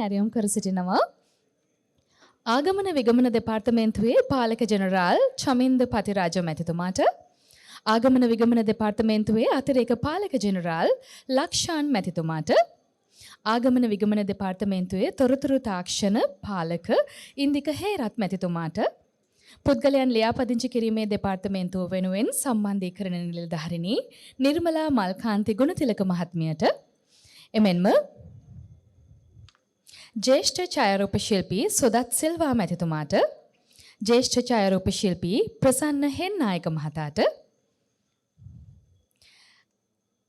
නැරියුම් කර සිටිනවා. ආගමන විගමන දෙපාර්තමේන්තුවේ පාලක ජෙනරාල් චමින්ද පතිරාජ මැතිතුමාට, ආගමන විගමන දෙපාර්තමේන්තුවේ අතිරේක පාලක ජෙනරාල් ලක්ෂාන් මැතිතුමාට, ආගමන විගමන දෙපාර්තමේන්තුවේ තොරතුරු තාක්ෂණ පාලක ඉන්දික හේරත් මැතිතුමාට, පුද්ගලයන් ලියාපදිංචි කිරීමේ දෙපාර්තමේන්තුව වෙනුවෙන් සම්බන්ධීකරණ නිලධාරිණී නිර්මලා මල්කාන්ති ගුණතිලක මහත්මියට, එමෙන්ම ජ්‍යෙෂ්ඨ ඡායාරූප ශිල්පී සොදත් සිල්වා මැතිතුමාට, ජ්‍යෙෂ්ඨ ඡායාරූප ශිල්පී ප්‍රසන්න හෙන්නායක මහතාට,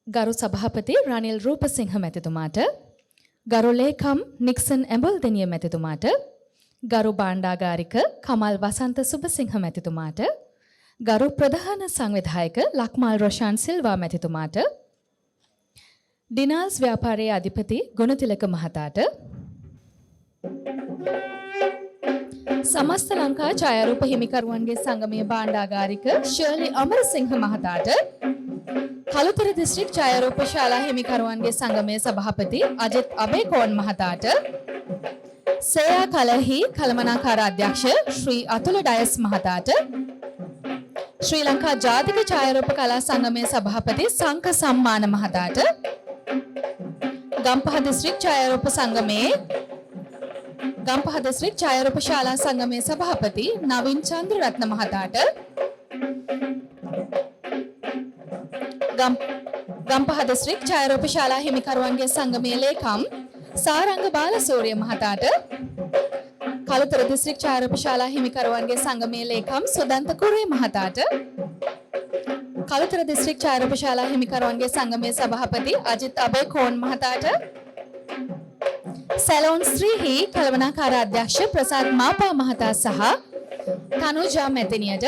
ගරු සභාපති රනිල් රූපසිංහ මැතිතුමාට, ගරු ලේකම් නික්සන් ඇඹල්දෙනිය මැතිතුමාට, ගරු භාණ්ඩාගාරික කමල් වසන්ත සුබසිංහ මැතිතුමාට, ගරු ප්‍රධාන සංවිධායක ලක්මාල් රොෂාන් සිල්වා මැතිතුමාට, ඩිනාල්ස් ව්‍යාපාරයේ අධිපති ගුණතිලක මහතාට, සමස්ත ලංකා ඡායාරූප හිමිකරුවන්ගේ සංගමයේ භාණ්ඩාගාරික ශර්ලි අමරසිංහ මහතාට, කළුතර දිස්ත්‍රික් ඡායාරූප ශාලා හිමිකරුවන්ගේ සංගමයේ සභාපති අජිත් අබේකෝන් මහතාට, සේයා කලහි කළමනාකාර අධ්‍යක්ෂ ශ්‍රී අතුල ඩයස් මහතාට, ශ්‍රී ලංකා ජාතික ඡායාරූප කලා සංගමයේ සභාපති සංක සම්මාන මහතාට, ගම්පහ දිස්ත්‍රික් ඡායාරූප සංගමයේ ගම්පහ දිස්ත්‍රික් ඡායාරූප ශාලා සංගමයේ සභාපති නවින් චන්ද්‍රරත්න මහතාට, ගම්පහ දිස්ත්‍රික් ඡායාරූප ශාලා හිමිකරුවන්ගේ සංගමයේ ලේකම් සාරංග බාලසූරිය මහතාට, කළුතර දිස්ත්‍රික් ඡායාරූප ශාලා හිමිකරුවන්ගේ සංගමයේ ලේකම් සුදන්ත කුරේ මහතාට, කළුතර දිස්ත්‍රික් ඡායාරූප ශාලා හිමිකරුවන්ගේ සංගමයේ සභාපති අජිත් අබේකෝන් මහතාට, සැලොන් ස්ත්‍රීහි කළමනාකාර අධ්‍යක්ෂ ප්‍රසාද් මාපා මහතා සහ තනුජා මැතිනියට,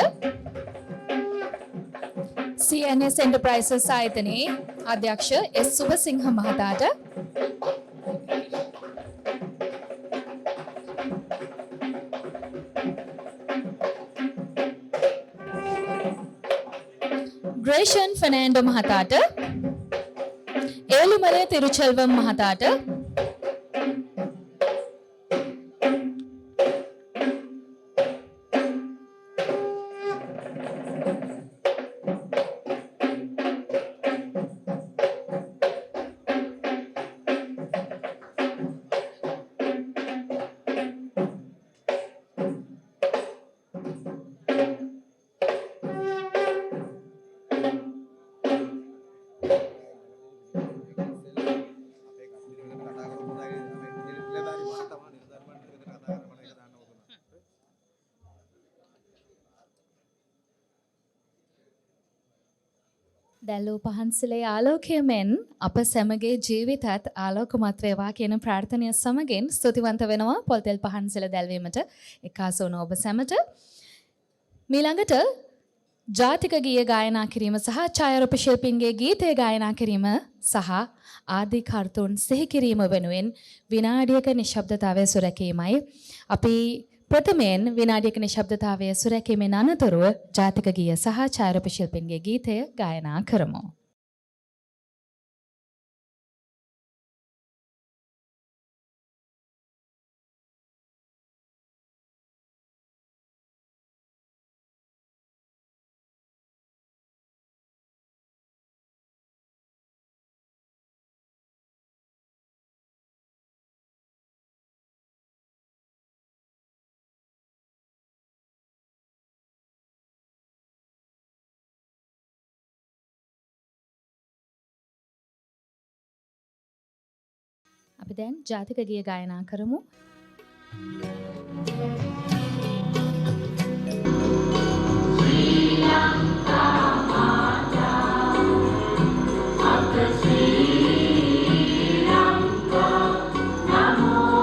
CNS Enterprises ආයතනයේ අධ්‍යක්ෂ S සුබසිංහ මහතාට, ග්‍රේෂන් ෆර්නෑන්ඩෝ මහතාට, ඒළුමලේ තිරුචෙල්වම් මහතාට, දැල්ලූ පහන්සලේ ආලෝකය මෙන් අප සැමගේ ජීවිතත් ආලෝකමත් වේවා කියන ප්‍රාර්ථනය සමගින් ස්තුතිවන්ත වෙනවා පොල්තෙල් පහන්සල දැල්වීමට එක්කාසු වුණ ඔබ සැමට. මීළඟට ජාතික ගීය ගායනා කිරීම සහ ඡායාරූප ශිල්පීන්ගේ ගීතය ගායනා කිරීම සහ ආදී කර්තෘන් සිහි කිරීම වෙනුවෙන් විනාඩියක නිශ්ශබ්දතාවය සුරැකීමයි අපි ප්‍රථමයෙන් විනාඩියක නිශ්ශබ්දතාවය සුරැකීමෙන් අනතුරුව ජාතික ගීය සහ ඡායාරූප ශිල්පීන්ගේ ගීතය ගායනා කරමු. අපි දැන් ජාතික ගීය ගායනා කරමු. ශ්‍රී ලංකා මාතා අප ශ්‍රී ලංකා නමෝ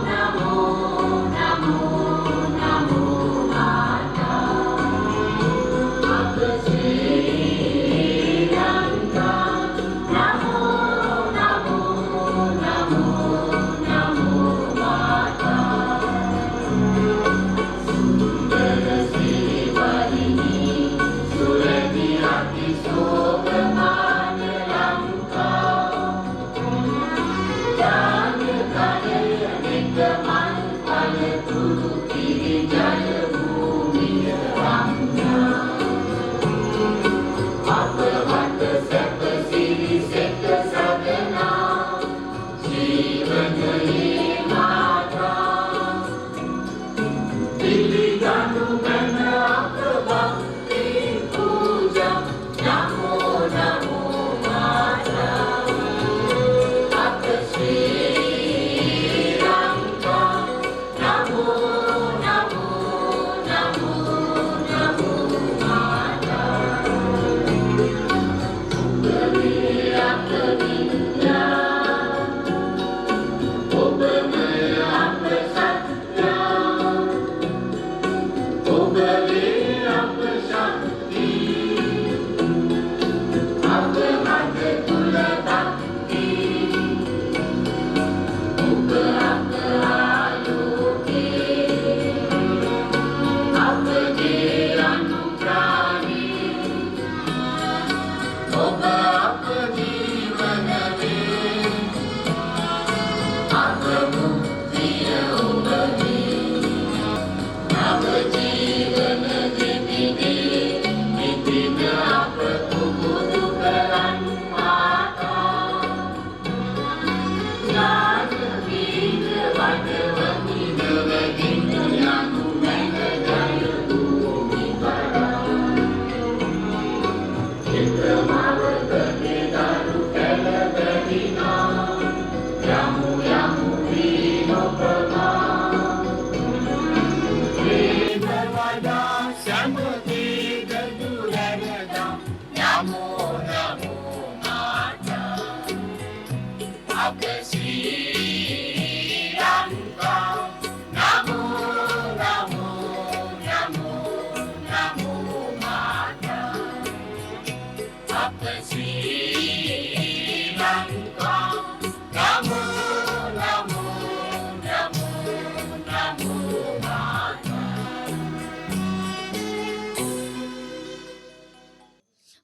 නමෝ නමෝ නමෝ මාතා අප ශ්‍රී ලංකා නමෝ නමෝ නමෝ නමෝ මාතා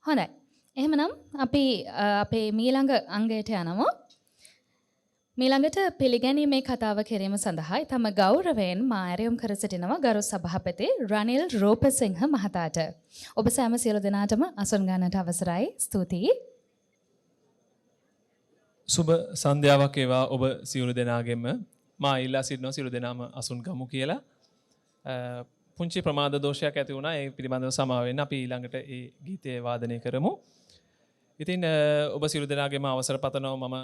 හොඳයි. එහෙමනම් අපි අපේ මීළඟ අංගයට යනවා. මීළඟට පිළිගැනීමේ කතාව කිරීම සඳහා තම ගෞරවයෙන් මා ඇරයුම් කර සිටිනවා ගරු සභාපති රනිල් රූපසිංහ මහතාට. ඔබ සෑම සියලු දෙනාටම අසුන් ගන්නට අවසරයි. ස්තුතියි. සුබ සන්ධ්‍යාවක් වේවා ඔබ සියලු දෙනාගෙම. මා ඉල්ලා සිටිනවා සියලු දෙනාම අසුන් ගමු කියලා. පුංචි ප්‍රමාද දෝෂයක් ඇති වුණා. ඒ පිළිබඳව සමාව වෙන්න අපි ඊළඟට ඒ ගීතය වාදනය කරමු. ඉතින් ඔබ සියලු දෙනාගේම අවසර පතනවා මම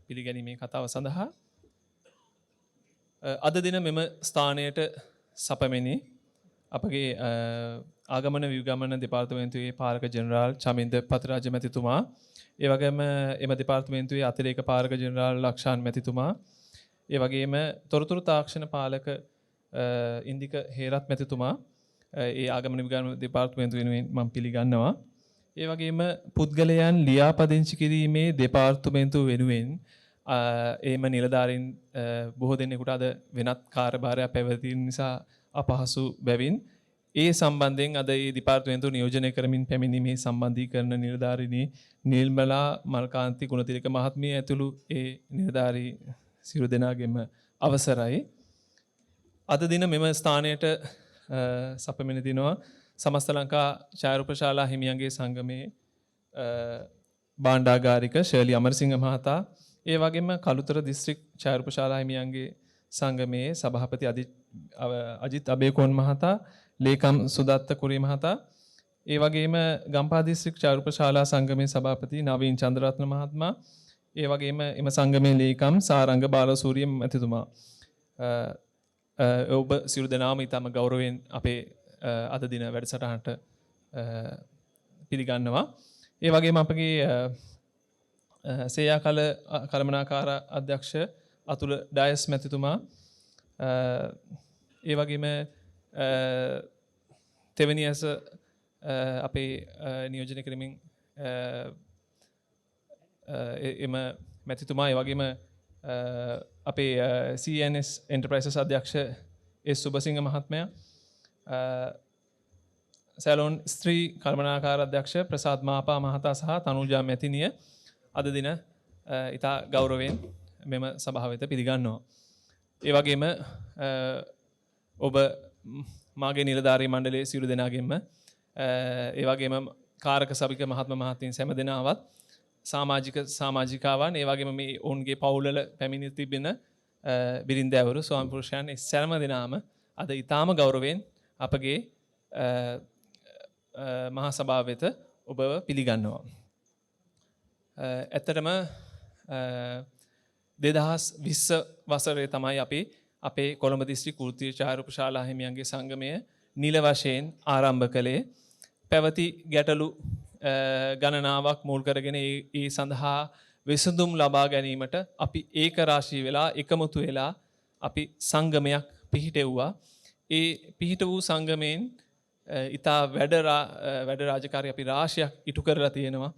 පිළිගැනීමේ කතාව සඳහා. අද දින මෙම ස්ථානයට සපමෙනි අපගේ ආගමන විගමන දෙපාර්තමේන්තුවේ පාලක ජෙනරාල් චමින්ද පතිරාජ මැතිතුමා, ඒ වගේම එම දෙපාර්තමේන්තුවේ අතිරේක පාලක ජෙනරාල් ලක්ෂාන් මැතිතුමා, ඒ වගේම තොරතුරු තාක්ෂණ පාලක ඉන්දික හේරත් මැතිතුමා, ඒ ආගමන විගමන දෙපාර්තමේන්තුව වෙනුවෙන් මම පිළිගන්නවා. ඒ වගේම පුද්ගලයන් ලියාපදිංචි කිරීමේ දෙපාර්තමේන්තුව වෙනුවෙන් එම නිලධාරීන් බොහෝ දෙනෙකුට අද වෙනත් කාර්යභාරයක් පැවතීම නිසා අපහසු බැවින් ඒ සම්බන්ධයෙන් අද මේ දෙපාර්තමේන්තුව නියෝජනය කරමින් පැමිණීමේ සම්බන්ධීකරණ නිලධාරිනී නිල්මලා මල්කාන්ති ගුණතිලක මහත්මිය ඇතුළු ඒ නිලධාරී සියලු දෙනාගෙම අවසරයි. අද දින මෙම ස්ථානයට සපමින දිනවා සමස්ත ලංකා ඡායාරූපශාලා හිමියන්ගේ සංගමේ භාණ්ඩාගාරික ශර්ලි අමරසිංහ මහතා, ඒ වගේම කළුතර දිස්ත්‍රික් ඡායාරූපශාලා හිමියන්ගේ සංගමේ සභාපති අජිත් අබේකෝන් මහතා, ලේකම් සුදත්ත කුරී මහතා, ඒ වගේම ගම්පහ දිස්ත්‍රික් ඡායාරූපශාලා සංගමේ සභාපති නවීන් චන්ද්‍රරත්න මහත්මයා, ඒ වගේම එම සංගමේ ලේකම් සාරංග බාලසූරිය මැතිතුමා, ඔබ සියලු දෙනාම ඊටම ගෞරවයෙන් අපේ අද දින වැඩසටහනට පිළිගන්නවා. ඒ වගේම අපගේ සේයා කළමනාකාර අධ්‍යක්ෂ අතුල ඩයස් මැතිතුමා, ඒ වගේම තෙවැනි ඇස අපේ නියෝජනය කරමින් එම මැතිතුමා, ඒ වගේම අපේ CNS එන්ටර්ප්‍රයිසස් අධ්‍යක්ෂ එස් සුබසිංහ මහත්මයා, සැලොන් ස්ත්‍රී කළමනාකාර අධ්‍යක්ෂ ප්‍රසාද් මාපා මහතා සහ තනුජා මැතිනිය අද දින ඉතා ගෞරවයෙන් මෙම සභාව වෙත පිළිගන්නවා. ඒ වගේම ඔබ මාගේ නිලධාරී මණ්ඩලයේ සියලු දෙනාගෙන්ම ඒ වගේම කාරක සභික මහත්ම මහත්මීන් සෑම දෙනාවත් සමාජිකාවන්, ඒ වගේම මේ ඔවුන්ගේ පවුල්වල පැමිණ තිබෙන බිරින්දෑවරු ස්වාමි පුරුෂයන් සෑම දෙනාම අද ඉතාම ගෞරවයෙන් අපගේ මහා සභාව වෙත ඔබව පිළිගන්නවා. ඇත්තටම 2020 වසරේ තමයි අපි අපේ කොළඹ දිස්ත්‍රික් වෘත්තීය ඡායාරූපශාලා හිමියන්ගේ සංගමය නිල වශයෙන් ආරම්භ කළේ. පැවති ගැටලු ගණනාවක් මුල් කරගෙන ඒ සඳහා විසඳුම් ලබා ගැනීමට අපි ඒකරාශී වෙලා එකමුතු වෙලා අපි සංගමයක් පිහිටෙව්වා. ඒ පිහිට වූ සංගමයෙන් ඉතා වැඩ රාජකාරී අපි රාශියක් ඉටු කරලා තියෙනවා.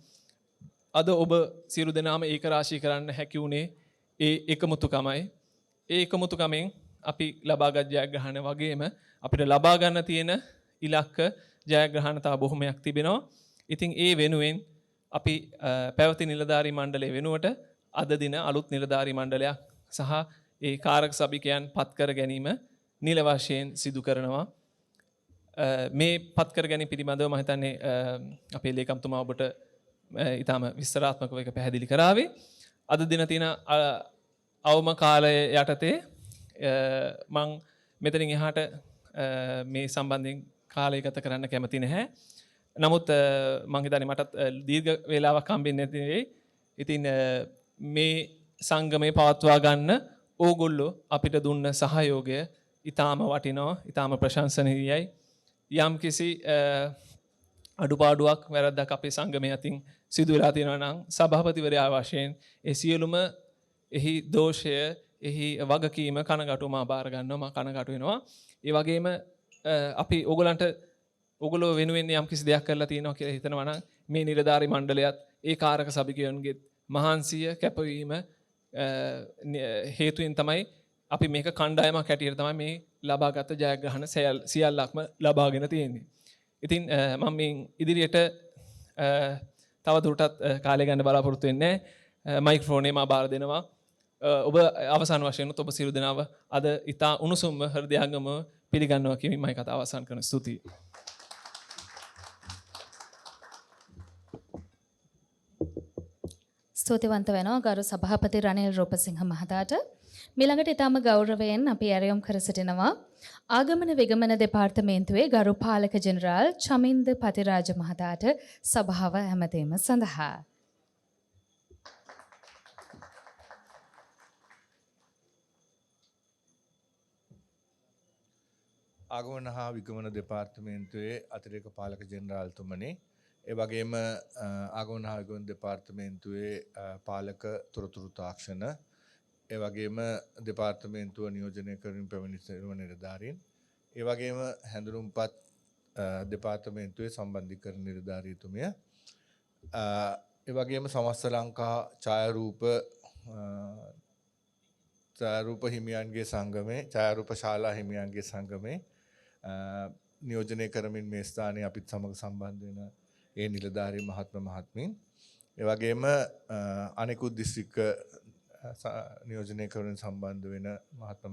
අද ඔබ සියලු දෙනාම ඒකරාශී කරන්න හැකි වුණේ ඒ එකමුතුකමයි. ඒ එකමුතුකමෙන් අපි ලබාගත් ජයග්‍රහණ වගේම අපිට ලබා ගන්න තියෙන ඉලක්ක ජයග්‍රහණ තව බොහොමයක් තිබෙනවා. ඉතින් ඒ වෙනුවෙන් අපි පැවති නිලධාරී මණ්ඩලය වෙනුවට අද දින අලුත් නිලධාරී මණ්ඩලයක් සහ ඒ කාරක සභිකයන් පත් කර ගැනීම නිල වශයෙන් සිදු කරනවා. මේ පත් කර ගැනීම පිළිබඳව මම හිතන්නේ අපේ ලේකම්තුමා ඔබට ඊටම විස්තරාත්මකව එක පැහැදිලි කරාවේ. අද දින තියෙන අවම කාලය යටතේ මම මෙතනින් එහාට මේ සම්බන්ධයෙන් කාලය ගත කරන්න කැමති නැහැ. නමුත් මම හිතන්නේ මටත් දීර්ඝ වේලාවක් හම්බෙන්නේ නැති වෙයි. ඉතින් මේ සංගමේ පවත්වා ගන්න ඕගොල්ලෝ අපිට දුන්න සහයෝගය ඉතාම වටිනවා, ඉතාම ප්‍රශංසනීයයි. යම් කිසි අඩුපාඩුවක් වැරද්දක් අපේ සංගමයේ අතින් සිදු වෙලා තියෙනවා නම් සභාපතිවරයා වශයෙන් ඒ සියලුම එහි දෝෂය, එහි වගකීම කනගාටුව මා බාර ගන්නවා, මා කනගාටු වෙනවා. ඒ වගේම අපි ඕගොල්ලෝ වෙනුවෙන් යම් කිසි දෙයක් කරලා තියෙනවා කියලා හිතනවා නම් මේ නිලධාරි මණ්ඩලයත් ඒ කාරක සභිකයන්ගේ මහන්සිය කැපවීම හේතුවෙන් තමයි අපි මේක කණ්ඩායමක් හැටියට තමයි මේ ලබාගත් ජයග්‍රහණ සියල්ලක්ම ලබාගෙන තියෙන්නේ. ඉතින් මම මේ ඉදිරියට තව දුරටත් කාලය ගන්න බලාපොරොත්තු වෙන්නේ නැහැ. මයික්‍රොෆෝනේ මා බාර දෙනවා. ඔබ අවසාන වශයෙන් ඔබ සියලු දෙනාව අද ඉතා උණුසුම්ව හෘදයාංගම පිළිගන්නවා කියමින් මම කතාව අවසන් කරන ස්තුතියි. ස්තුතිවන්ත වෙනවා ගරු සභාපති රනිල් රූපසිංහ මහතාට. මිළඟට ඊටම ගෞරවයෙන් අපි ඇරයුම් කර සිටිනවා ආගමන විගමන දෙපාර්තමේන්තුවේ ගරු පාලක ජෙනරාල් චමින්ද පතිරාජ මහතාට සභාව හැමතේම සඳහා. ආගමන හා විගමන දෙපාර්තමේන්තුවේ අතිරේක පාලක ජෙනරාල්තුමනි, ඒ වගේම ආගමන හා විගමන දෙපාර්තමේන්තුවේ පාලක තොරතුරු තාක්ෂණ, ඒ වගේම දෙපාර්තමේන්තුව නියෝජනය කරමින් පැමිණි සියලුම නිලධාරීන්, ඒ වගේම හැඳුනුම්පත් දෙපාර්තමේන්තුවේ සම්බන්ධීකරණ නිලධාරීතුමිය, ඒ වගේම සමස්ත ලංකා ඡායාරූප හිමියන්ගේ සංගමේ, ඡායාරූප ශාලා හිමියන්ගේ සංගමේ නියෝජනය කරමින් මේ ස්ථානයේ අපිත් සමග සම්බන්ධ වෙන ඒ නිලධාරී මහත්මීන්, ඒ වගේම අනෙකුත් දිස්ත්‍රික්ක නියෝජනය කරමින් සම්බන්ධ වෙන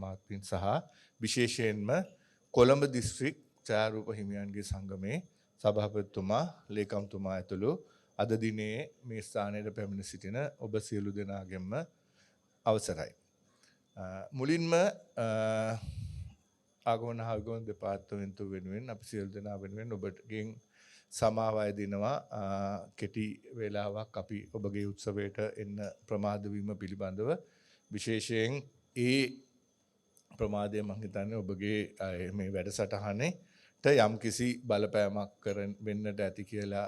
මහත්මීන් සහ විශේෂයෙන්ම කොළඹ දිස්ත්‍රික් ඡායාරූප හිමියන්ගේ සංගමේ සභාපතිතුමා, ලේකම්තුමා ඇතුළු අද දිනේ මේ ස්ථානයට පැමිණ සිටින ඔබ සියලු දෙනාගෙන්ම අවසරයි. මුලින්ම ආගමන හා විගමන දෙපාර්තමේන්තුව වෙනුවෙන් අපි සියලු දෙනා වෙනුවෙන් ඔබගෙන් සමාව අයදිනවා. කෙටි වේලාවක් අපි ඔබගේ උත්සවයට එන්න ප්‍රමාද වීම පිළිබඳව, විශේෂයෙන් ඒ ප්‍රමාදය මම හිතන්නේ ඔබගේ මේ වැඩසටහනේට යම්කිසි බලපෑමක් වෙන්නට ඇති කියලා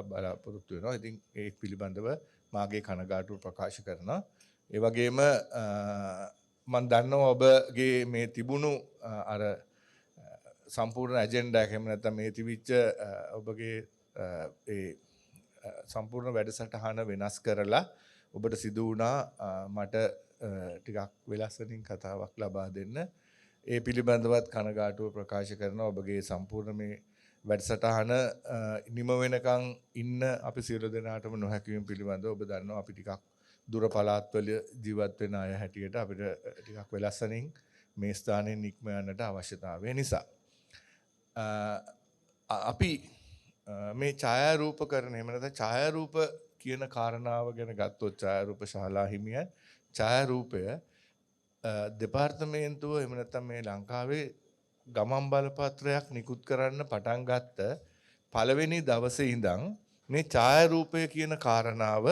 බලාපොරොත්තු වෙනවා. ඉතින් ඒ පිළිබඳව මාගේ කනගාටුව ප්‍රකාශ කරනවා. ඒ වගේම මම දන්නවා ඔබගේ මේ තිබුණු අර සම්පූර්ණ ඇජෙන්ඩා එක, එහෙම නැත්නම් මේ තිබිච්ච ඔබගේ ඒ සම්පූර්ණ වැඩසටහන වෙනස් කරලා ඔබට සිදු වුණා මට ටිකක් වෙලස්සනින් කතාවක් ලබා දෙන්න. ඒ පිළිබඳවත් කනගාටුව ප්‍රකාශ කරනවා. ඔබගේ සම්පූර්ණ මේ වැඩසටහන නිම වෙනකන් ඉන්න අපි සියලු දෙනාටම නොහැකි වීම පිළිබඳව ඔබ දන්නවා. අපි ටිකක් දුර පළාත්වල ජීවත් වෙන අය හැටියට අපිට ටිකක් වෙලස්සනින් මේ ස්ථානයෙන් නික්ම යන්නට අවශ්‍යතාවය නිසා අපි මේ ඡායාරූපකරණ, එහෙම නැත්නම් ඡායාරූප කියන කාරණාව ගැන ගත්තොත්, ඡායාරූප ශාලා හිමියන් ඡායාරූපය දෙපාර්තමේන්තුව, එහෙම නැත්නම් මේ ලංකාවේ ගමන් බලපත්‍රයක් නිකුත් කරන්න පටන් ගත්ත පළවෙනි දවසේ ඉඳන් මේ ඡායාරූපය කියන කාරණාව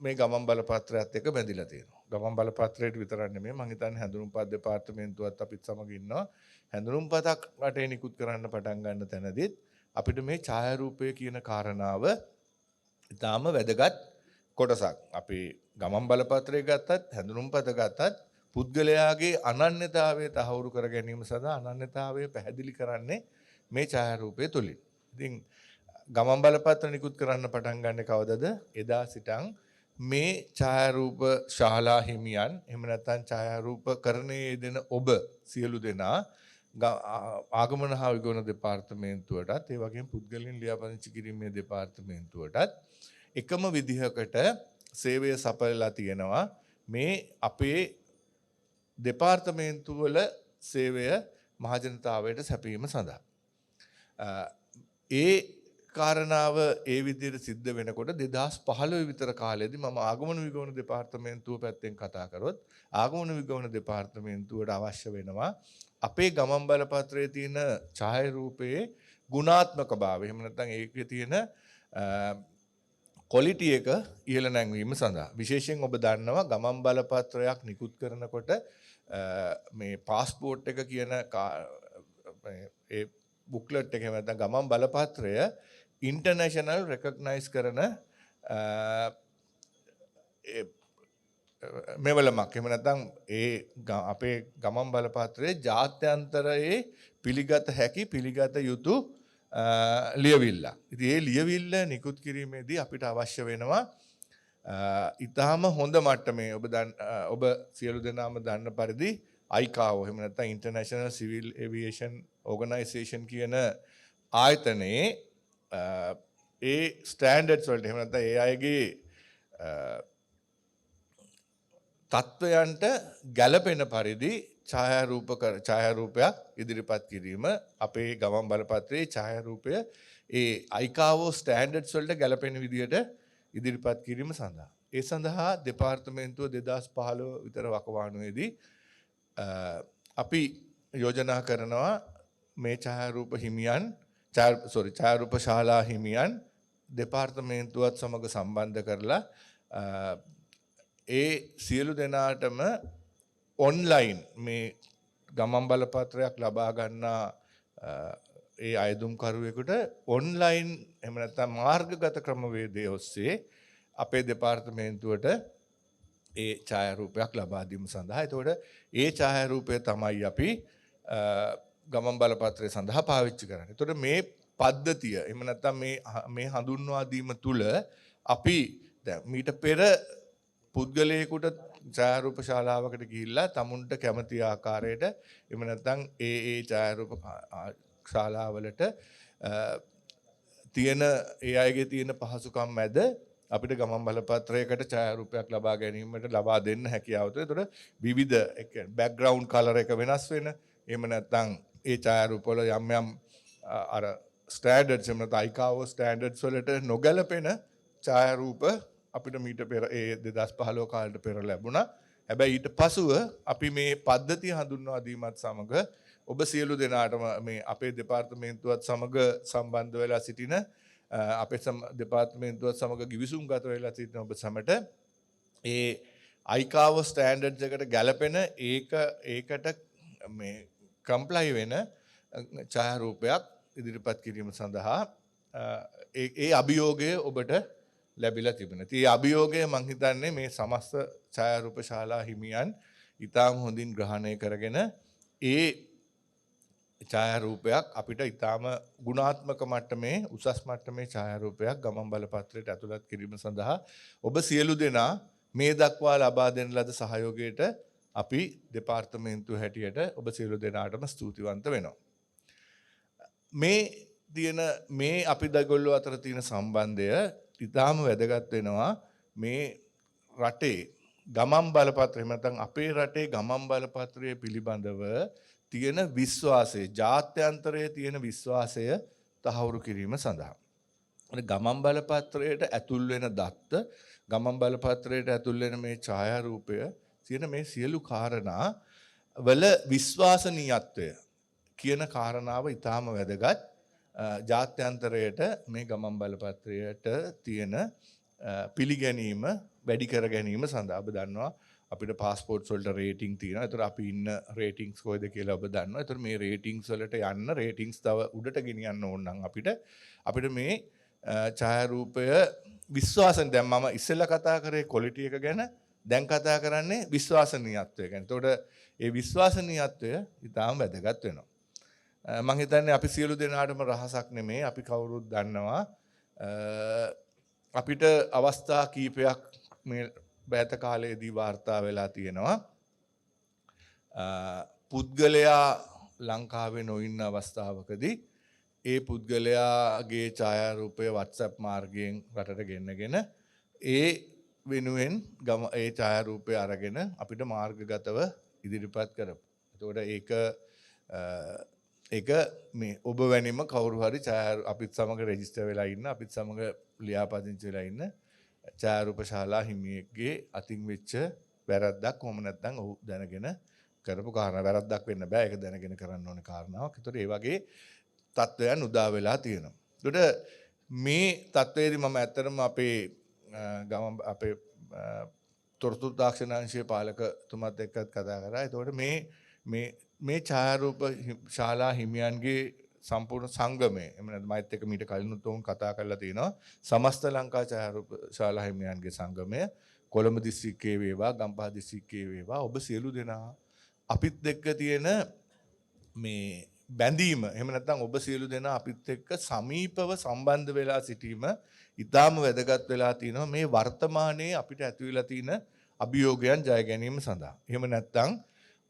මේ ගමන් බලපත්‍රයත් එක්ක බැඳිලා තියෙනවා. ගමන් බලපත්‍රයට විතරක් නෙමෙයි, මම හිතන්නේ හැඳුනුම්පත් දෙපාර්තමේන්තුවත් අපිත් සමග ඉන්නවා. හැඳුනුම්පතක් රටේ නිකුත් කරන්න පටන් ගන්න තැනදීත් අපිට මේ ඡායාරූපය කියන කාරණාව ඉතාම වැදගත් කොටසක්. අපි ගමන් බලපත්‍රය ගත්තත් හැඳුනුම්පත ගත්තත් පුද්ගලයාගේ අනන්‍යතාවය තහවුරු කර ගැනීම සඳහා අනන්‍යතාවය පැහැදිලි කරන්නේ මේ ඡායාරූපය තුලින්. ඉතින් ගමන් බලපත්‍ර නිකුත් කරන්න පටන් ගන්න කවදද? එදා සිටන් මේ ඡායාරූප ශාලා හිමියන්, එහෙම නැත්නම් ඡායාරූපකරණයේ යෙදෙන ඔබ සියලු දෙනා ආගමන හා විගමන දෙපාර්තමේන්තුවටත්, ඒ වගේම පුද්ගලයන් ලියාපදිංචි කිරීමේ දෙපාර්තමේන්තුවටත් එකම විදිහකට සේවය සපයලා තියෙනවා. මේ අපේ දෙපාර්තමේන්තුවල සේවය මහජනතාවයට සැපයීම සඳහා. ඒ කාරණාව ඒ විදිහට සිද්ධ වෙනකොට 2015 විතර කාලෙදී මම ආගමන විගමන දෙපාර්තමේන්තුව පැත්තෙන් කතා කරොත්, ආගමන විගමන දෙපාර්තමේන්තුවට අවශ්‍ය වෙනවා අපේ ගමන් බලපත්‍රයේ තියෙන ඡායාරූපයේ ගුණාත්මක භාවය, එහෙම නැත්නම් ඒකේ තියෙන quality එක ඉහළ නැංවීම සඳහා විශේෂයෙන් ඔබ දන්නවා ගමන් බලපත්‍රයක් නිකුත් කරනකොට මේ පාස්පෝර්ට් එක කියන ඒ බුක්ලට් එක නැත්නම් ගමන් බලපත්‍රය ඉන්ටර්නැෂනල් රෙකග්නයිස් කරන මෙවලමක් එහෙම නැත්නම් අපේ ගමන් බලපත්‍රයේ ජාත්‍යන්තරයේ පිළිගත හැකි පිළිගත යුතු ලියවිල්ල. ඉතින් ඒ ලියවිල්ල නිකුත් කිරීමේදී අපිට අවශ්‍ය වෙනවා ඊටාම හොඳ මට්ටමේ ඔබ සියලු දෙනාම දන්න පරිදි ICAO එහෙම නැත්නම් ඉන්ටර්නැෂනල් සිවිල් ඒවියේෂන් ඕගනයිසේෂන් කියන ආයතනයේ ඒ ස්ටෑන්ඩඩ්ස් වලට එහෙම නැත්නම් ඒ අයගේ තත්වයන්ට ගැළපෙන පරිදි ඡායාරූපයක් ඉදිරිපත් කිරීම අපේ ගමන් බලපත්‍රයේ ඡායාරූපය ඒ ICAO ස්ටෑන්ඩඩ්ස් වලට ගැළපෙන විදිහට ඉදිරිපත් කිරීම සඳහා. ඒ සඳහා දෙපාර්තමේන්තුව 2015 විතර වකවානුවේදී අපි යෝජනා කරනවා මේ ඡායාරූප ශාලා හිමියන් දෙපාර්තමේන්තුවත් සමග සම්බන්ධ කරලා ඒ සියලු දෙනාටම ඔන්ලයින් මේ ගමන් බලපත්‍රයක් ලබා ගන්නා ඒ අයදුම්කරුවෙකුට ඔන්ලයින් එහෙම නැත්නම් මාර්ගගත ක්‍රමවේදය ඔස්සේ අපේ දෙපාර්තමේන්තුවට ඒ ඡායාරූපයක් ලබා දීම සඳහා. එතකොට ඒ ඡායාරූපය තමයි අපි ගමන් බලපත්‍රය සඳහා පාවිච්චි කරන්නේ. එතකොට මේ පද්ධතිය එහෙම නැත්නම් මේ හඳුන්වා දීම තුල අපි දැන් මීට පෙර පුද්ගලයෙකුට ඡායාරූප ශාලාවකට ගිහිල්ලා tamunට කැමති ආකාරයට එහෙම නැත්නම් ඒ ඡායාරූප ශාලාවලට තියෙන ඒ අයගේ තියෙන පහසුකම් මැද අපිට ගමන් බලපත්‍රයකට ඡායාරූපයක් ලබා ගැනීමට ලබා දෙන්න හැකියාව තියෙනවා. ඒතකොට විවිධ බෑග්ග්‍රවුන්ඩ් කලර් එක වෙනස් වෙන එහෙම නැත්නම් ඒ ඡායාරූප වල යම් අර ස්ටෑන්ඩඩ්ස් එහෙම නැත්නම් ICAO ස්ටෑන්ඩඩ්ස් වලට නොගැලපෙන ඡායාරූප අපිට මීට පෙර 2015 කාලෙට පෙර ලැබුණා. හැබැයි ඊට පසුව අපි මේ පද්ධතිය හඳුන්වා දීමත් සමග ඔබ සියලු දෙනාටම මේ අපේ දෙපාර්තමේන්තුවත් සමග සම්බන්ධ වෙලා සිටින අපේ දෙපාර්තමේන්තුවත් සමග ගිවිසුම්ගත වෙලා සිටින ඔබ සැමට ඒ ICAO ස්ටෑන්ඩඩ්ස් එකට ගැලපෙන ඒකට මේ කම්ප්ලයි වෙන ඡායාරූපයක් ඉදිරිපත් කිරීම සඳහා ඒ අභියෝගය ඔබට ලැබිලා තිබෙනවා. ඉතින් මේ අභියෝගය මම හිතන්නේ මේ සමස්ත ඡායාරූප ශාලා හිමියන් ඊටාම හොඳින් ග්‍රහණය කරගෙන ඒ ඡායාරූපයක් අපිට ඊටාම ගුණාත්මක මට්ටමේ උසස් මට්ටමේ ඡායාරූපයක් ගමන් බලපත්‍රයට ඇතුළත් කිරීම සඳහා ඔබ සියලු දෙනා මේ දක්වා ලබා දෙන ලද සහයෝගයට අපි දෙපාර්තමේන්තුව හැටියට ඔබ සියලු දෙනාටම ස්තුතිවන්ත වෙනවා. මේ අපි දෙගොල්ලෝ අතර තියෙන සම්බන්ධය ඉතාම වැදගත් වෙනවා මේ රටේ ගමන් බලපත්‍රය එහෙම නැත්නම් අපේ රටේ ගමන් බලපත්‍රය පිළිබඳව තියෙන විශ්වාසය ජාත්‍යන්තරයේ තියෙන විශ්වාසය තහවුරු කිරීම සඳහා. ගමන් බලපත්‍රයට ඇතුල් වෙන දත්ත ගමන් බලපත්‍රයට ඇතුල් වෙන මේ ඡායාරූපය තියෙන මේ සියලු කාරණා වල විශ්වාසනීයත්වය කියන කාරණාව ඉතාම වැදගත්. ජාත්‍යන්තරයට මේ ගමන් බලපත්‍රයට තියෙන පිළිගැනීම වැඩි කර ගැනීම සඳහා ඔබ දන්නවා අපිට පාස්පෝර්ට්ස් වලට රේටින් තියෙනවා. ඒතර අපි ඉන්න රේටින්ග්ස් කොයිද කියලා ඔබ දන්නවා. ඒතර මේ රේටින්ග්ස් වලට යන්න රේටින්ග්ස් තව උඩට ගෙනියන්න ඕන නම් අපිට මේ ඡායාරූපය විශ්වාසන දැන් මම ඉස්සෙල්ලා කතා කරේ ක්වොලිටි එක ගැන දැන් කතා කරන්නේ විශ්වාසනීයත්වය ගැන. එතකොට ඒ විශ්වාසනීයත්වය ඉතාම වැදගත් වෙනවා. මම හිතන්නේ අපි සියලු දෙනාටම රහසක් නෙමෙයි අපි කවුරුත් දන්නවා අපිට අවස්ථා කීපයක් මේ බෑත කාලයේදී වාර්තා වෙලා තියෙනවා පුද්ගලයා ලංකාවේ නොඉන්න අවස්ථාවකදී ඒ පුද්ගලයාගේ ඡායාරූපය WhatsApp මාර්ගයෙන් රටට ගෙන්නගෙන ඒ වෙනුවෙන් ඒ ඡායාරූපය අරගෙන අපිට මාර්ගගතව ඉදිරිපත් කරපු. එතකොට ඒක මේ ඔබ වැනිම කවුරු හරි අපිත් සමග රෙජිස්ටර් වෙලා ඉන්න අපිත් සමග ලියාපදිංචි වෙලා ඉන්න ඡායාරූප ශාලා හිමියෙක්ගේ අතින් වෙච්ච වැරද්දක් කොහොම නැත්නම් ඔහු දැනගෙන කරපු කාරණා වැරද්දක් වෙන්න බෑ ඒක දැනගෙන කරන්න ඕන කාරණාවක්. ඒතකොට ඒ වගේ තත්ත්වයන් උදා වෙලා තියෙනවා. ඒකට මේ තත්ත්වයේදී මම ඇත්තටම අපේ ගම අපේ තොරතුරු තාක්ෂණාංශයේ පාලකතුමත් එක්කත් කතා කරා. එතකොට මේ ඡායාරූප ශාලා හිමියන්ගේ සම්පූර්ණ සංගමය එහෙම නැත්නම් මයිත් එක්ක මීට කලිනුත් උන් කතා කරලා තිනවා. සමස්ත ලංකා ඡායාරූප ශාලා හිමියන්ගේ සංගමය කොළඹ දිස්ත්‍රික්කයේ වේවා ගම්පහ දිස්ත්‍රික්කයේ වේවා ඔබ සියලු දෙනා අපිත් එක්ක තියෙන මේ බැඳීම එහෙම නැත්නම් ඔබ සියලු දෙනා අපිත් එක්ක සමීපව සම්බන්ධ වෙලා සිටීම ඉතාම වැදගත් වෙලා තිනවා මේ වර්තමානයේ අපිට ඇති වෙලා තියෙන අභියෝගයන් ජය ගැනීම සඳහා. එහෙම නැත්නම්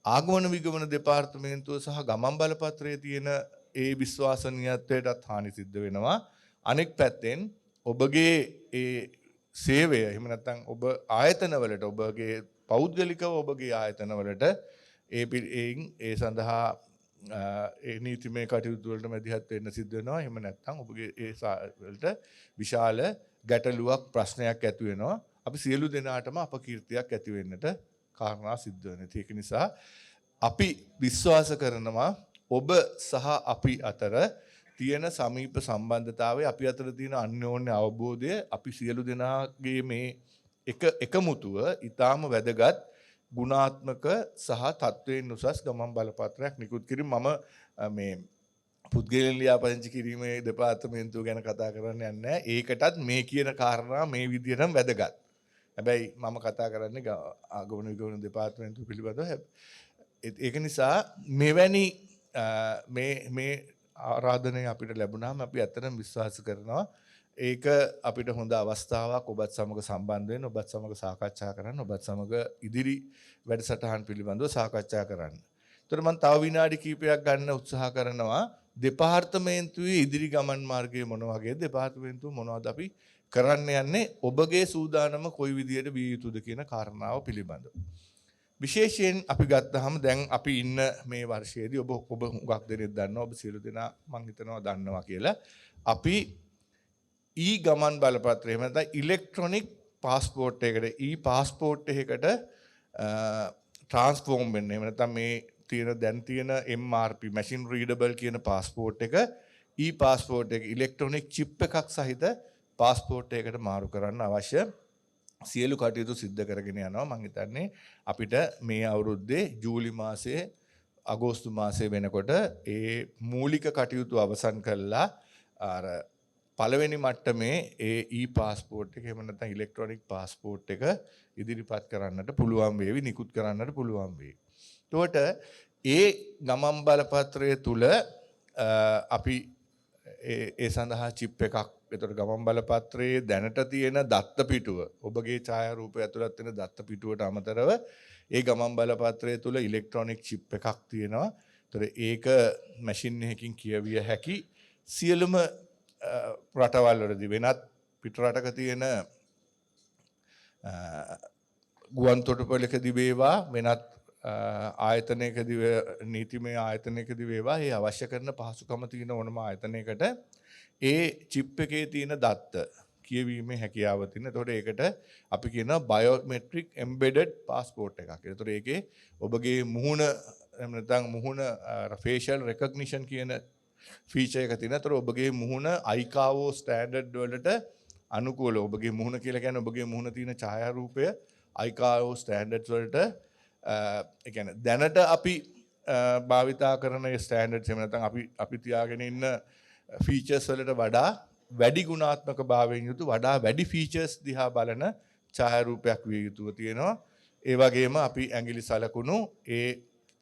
ආගමන විගමන දෙපාර්තමේන්තුව සහ ගමන් බලපත්‍රයේ තියෙන ඒ විශ්වාසනීයත්වයටත් හානි සිද්ධ වෙනවා. අනෙක් පැත්තෙන් ඔබගේ ඒ සේවය එහෙම නැත්නම් ඔබ ආයතනවලට ඔබගේ පෞද්ගලිකව ඔබගේ ආයතනවලට ඒ සඳහා ඒ නීතිමය කටයුතු වලට මැදිහත් වෙන්න සිද්ධ වෙනවා. එහෙම නැත්නම් ඔබගේ ඒ වලට විශාල ගැටලුවක් ප්‍රශ්නයක් ඇති වෙනවා. අපි සියලු දෙනාටම අපකීර්තියක් ඇති වෙන්නට කාරණා සිද්ධ වෙනවා. ඒක නිසා අපි විශ්වාස කරනවා ඔබ සහ අපි අතර තියෙන සමීප සම්බන්ධතාවය අපි අතර තියෙන අන්‍යෝන්‍ය අවබෝධය අපි සියලු දෙනාගේ මේ එකමුතුව ඊටාම වැදගත් ගුණාත්මක සහ තත්වයෙන් උසස් ගමන් බලපත්‍රයක් නිකුත් කිරීම. මම මේ පුද්ගලයන් ලියාපදිංචි කිරීමේ දෙපාර්තමේන්තුව ගැන කතා කරන්න යන්නේ නැහැ. ඒකටත් මේ කියන කාරණා මේ විදිහටම වැදගත්. හැබැයි මම කතා කරන්නේ ආගමන විගමන දෙපාර්තමේන්තුව පිළිබඳව. ඒක නිසා මෙවැනි මේ ආරාධනය අපිට ලැබුණාම අපි ඇත්තටම විශ්වාස කරනවා ඒක අපිට හොඳ අවස්ථාවක් ඔබත් සමග සම්බන්ධ වෙන්න ඔබත් සමග සාකච්ඡා කරන්න ඔබත් සමග ඉදිරි වැඩසටහන් පිළිබඳව සාකච්ඡා කරන්න. ඒතර මම තව විනාඩි කිහිපයක් ගන්න උත්සාහ කරනවා දෙපාර්තමේන්තුවේ ඉදිරි ගමන් මාර්ගය මොන වගේද දෙපාර්තමේන්තුව මොනවද අපි කරන්න යන්නේ ඔබගේ සූදානම කොයි විදියට විය යුතුද කියන කාරණාව පිළිබඳව. විශේෂයෙන් අපි ගත්තාම දැන් අපි ඉන්න මේ වර්ෂයේදී ඔබ හුඟක් දෙනෙක් දන්නවා ඔබ සියලු දෙනා මම හිතනවා දන්නවා කියලා අපි ගමන් බලපත්‍රය එහෙම නැත්නම් ඉලෙක්ට්‍රොනික පාස්පෝර්ට් එකකට පාස්පෝර්ට් එකකට ට්‍රාන්ස්ෆෝම් වෙන්න. එහෙම නැත්නම් මේ දැන් තියෙන MRP මැෂින් රීඩබල් කියන පාස්පෝර්ට් එක පාස්පෝර්ට් එක ඉලෙක්ට්‍රොනික චිප් එකක් සහිත පාස්පෝර්ට් එකකට මාරු කරන්න අවශ්‍ය සියලු කටයුතු සිද්ධ කරගෙන යනවා. මම හිතන්නේ අපිට මේ අවුරුද්දේ ජූලි මාසයේ අගෝස්තු මාසයේ වෙනකොට ඒ මූලික කටයුතු අවසන් කළා අර පළවෙනි මට්ටමේ ඒ පාස්පෝර්ට් එක එහෙම නැත්නම් ඉලෙක්ට්‍රොනික පාස්පෝර්ට් එක ඉදිරිපත් කරන්නට පුළුවන් වේවි නිකුත් කරන්නට පුළුවන් වේවි. එතකොට ඒ ගමන් බලපත්‍රය තුල අපි ඒ සඳහා චිප් එකක් එතකොට ගමන් බලපත්‍රයේ දැනට තියෙන දත්ත පිටුව ඔබගේ ඡායාරූපය ඇතුළත් වෙන දත්ත පිටුවට අමතරව ඒ ගමන් බලපත්‍රය තුල ඉලෙක්ට්‍රොනික චිප් එකක් තියෙනවා. එතකොට ඒක මැෂින් එකකින් කියවිය හැකි සියලුම රටවල් වලදී වෙනත් පිට රටක තියෙන ගුවන් තොටුපළකදී වේවා වෙනත් ආයතනයකදී නීතිමය ආයතනයකදී වේවා ඒ අවශ්‍ය කරන පහසුකම තියෙන ඕනම ආයතනයකට ඒ චිප් එකේ තියෙන දත්ත කියවීමේ හැකියාව තියෙන. එතකොට ඒකට අපි කියනවා බයෝමෙට්‍රික් එම්බෙඩඩ් පාස්පෝර්ට් එකක්. එතකොට ඒකේ ඔබගේ මුහුණ එහෙම නැත්නම් මුහුණ ෆේෂල් රෙකග්නිෂන් කියන ෆීචර් එක තියෙනවා. එතකොට ඔබගේ මුහුණ අයිකාවෝ ස්ටෑන්ඩඩ් වලට අනුකූලව ඔබගේ මුහුණ කියලා කියන්නේ ඔබගේ මුහුණ තියෙන ඡායාරූපය අයිකාවෝ ස්ටෑන්ඩඩ්ස් වලට ඒ කියන්නේ දැනට අපි භාවිතා කරන ස්ටෑන්ඩඩ්ස් එහෙම නැත්නම් අපි තියාගෙන ඉන්න ෆීචර්ස් වලට වඩා වැඩි ගුණාත්මක භාවයෙන් යුතු වඩා වැඩි ෆීචර්ස් දිහා බලන ඡායාරූපයක් විය යුතුව තියෙනවා. ඒ වගේම අපි ඇඟිලි සලකුණු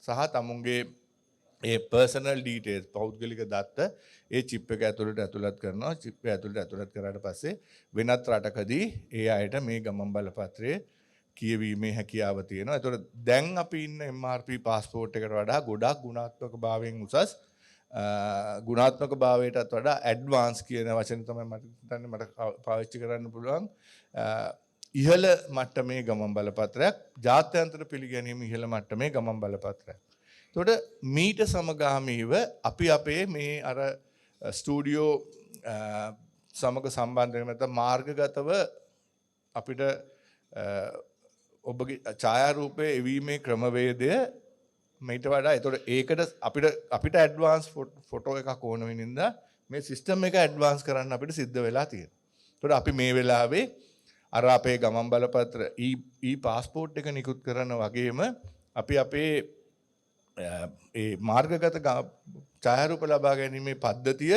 සහ තමුන්ගේ පර්සනල් ඩීටේල්ස් පෞද්ගලික දත්ත ඒ චිප් එක ඇතුළට කරනවා. චිප් එක ඇතුළට කරාට පස්සේ වෙනත් රටකදී ඒ අයට මේ ගමන් බලපත්‍රයේ කියවීමේ හැකියාව තියෙනවා. ඒතකොට දැන් අපි ඉන්න MRP පාස්පෝර්ට් එකට වඩා ගොඩක් ගුණාත්මක භාවයෙන් උසස් ගුණාත්මක භාවයටත් වඩා ඇඩ්වාන්ස් කියන වචන තමයි මට පාවිච්චි කරන්න පුළුවන්. ඉහළ මට්ටමේ ගමන් බලපත්‍රයක් ජාත්‍යන්තර පිළිගැනීම ඉහළ මට්ටමේ ගමන් බලපත්‍රයක්. එතකොට මීට සමගාමීව අපි අපේ මේ අර ස්ටුඩියෝ සමග සම්බන්ධ වෙන නැත්නම් මාර්ගගතව අපිට ඔබගේ ඡායාරූපයේ එවීමේ ක්‍රමවේදය මීට වඩා එතකොට ඒකට අපිට ඇඩ්වාන්ස් ෆොටෝ එකක් ඕන වෙනින්ද මේ සිස්ටම් එක ඇඩ්වාන්ස් කරන්න අපිට සිද්ධ වෙලා තියෙනවා. එතකොට අපි මේ වෙලාවේ අර අපේ ගමන් බලපත්‍ර පාස්පෝර්ට් එක නිකුත් කරන වගේම අපි අපේ ඒ මාර්ගගත ඡායාරූප ලබා ගැනීමේ පද්ධතිය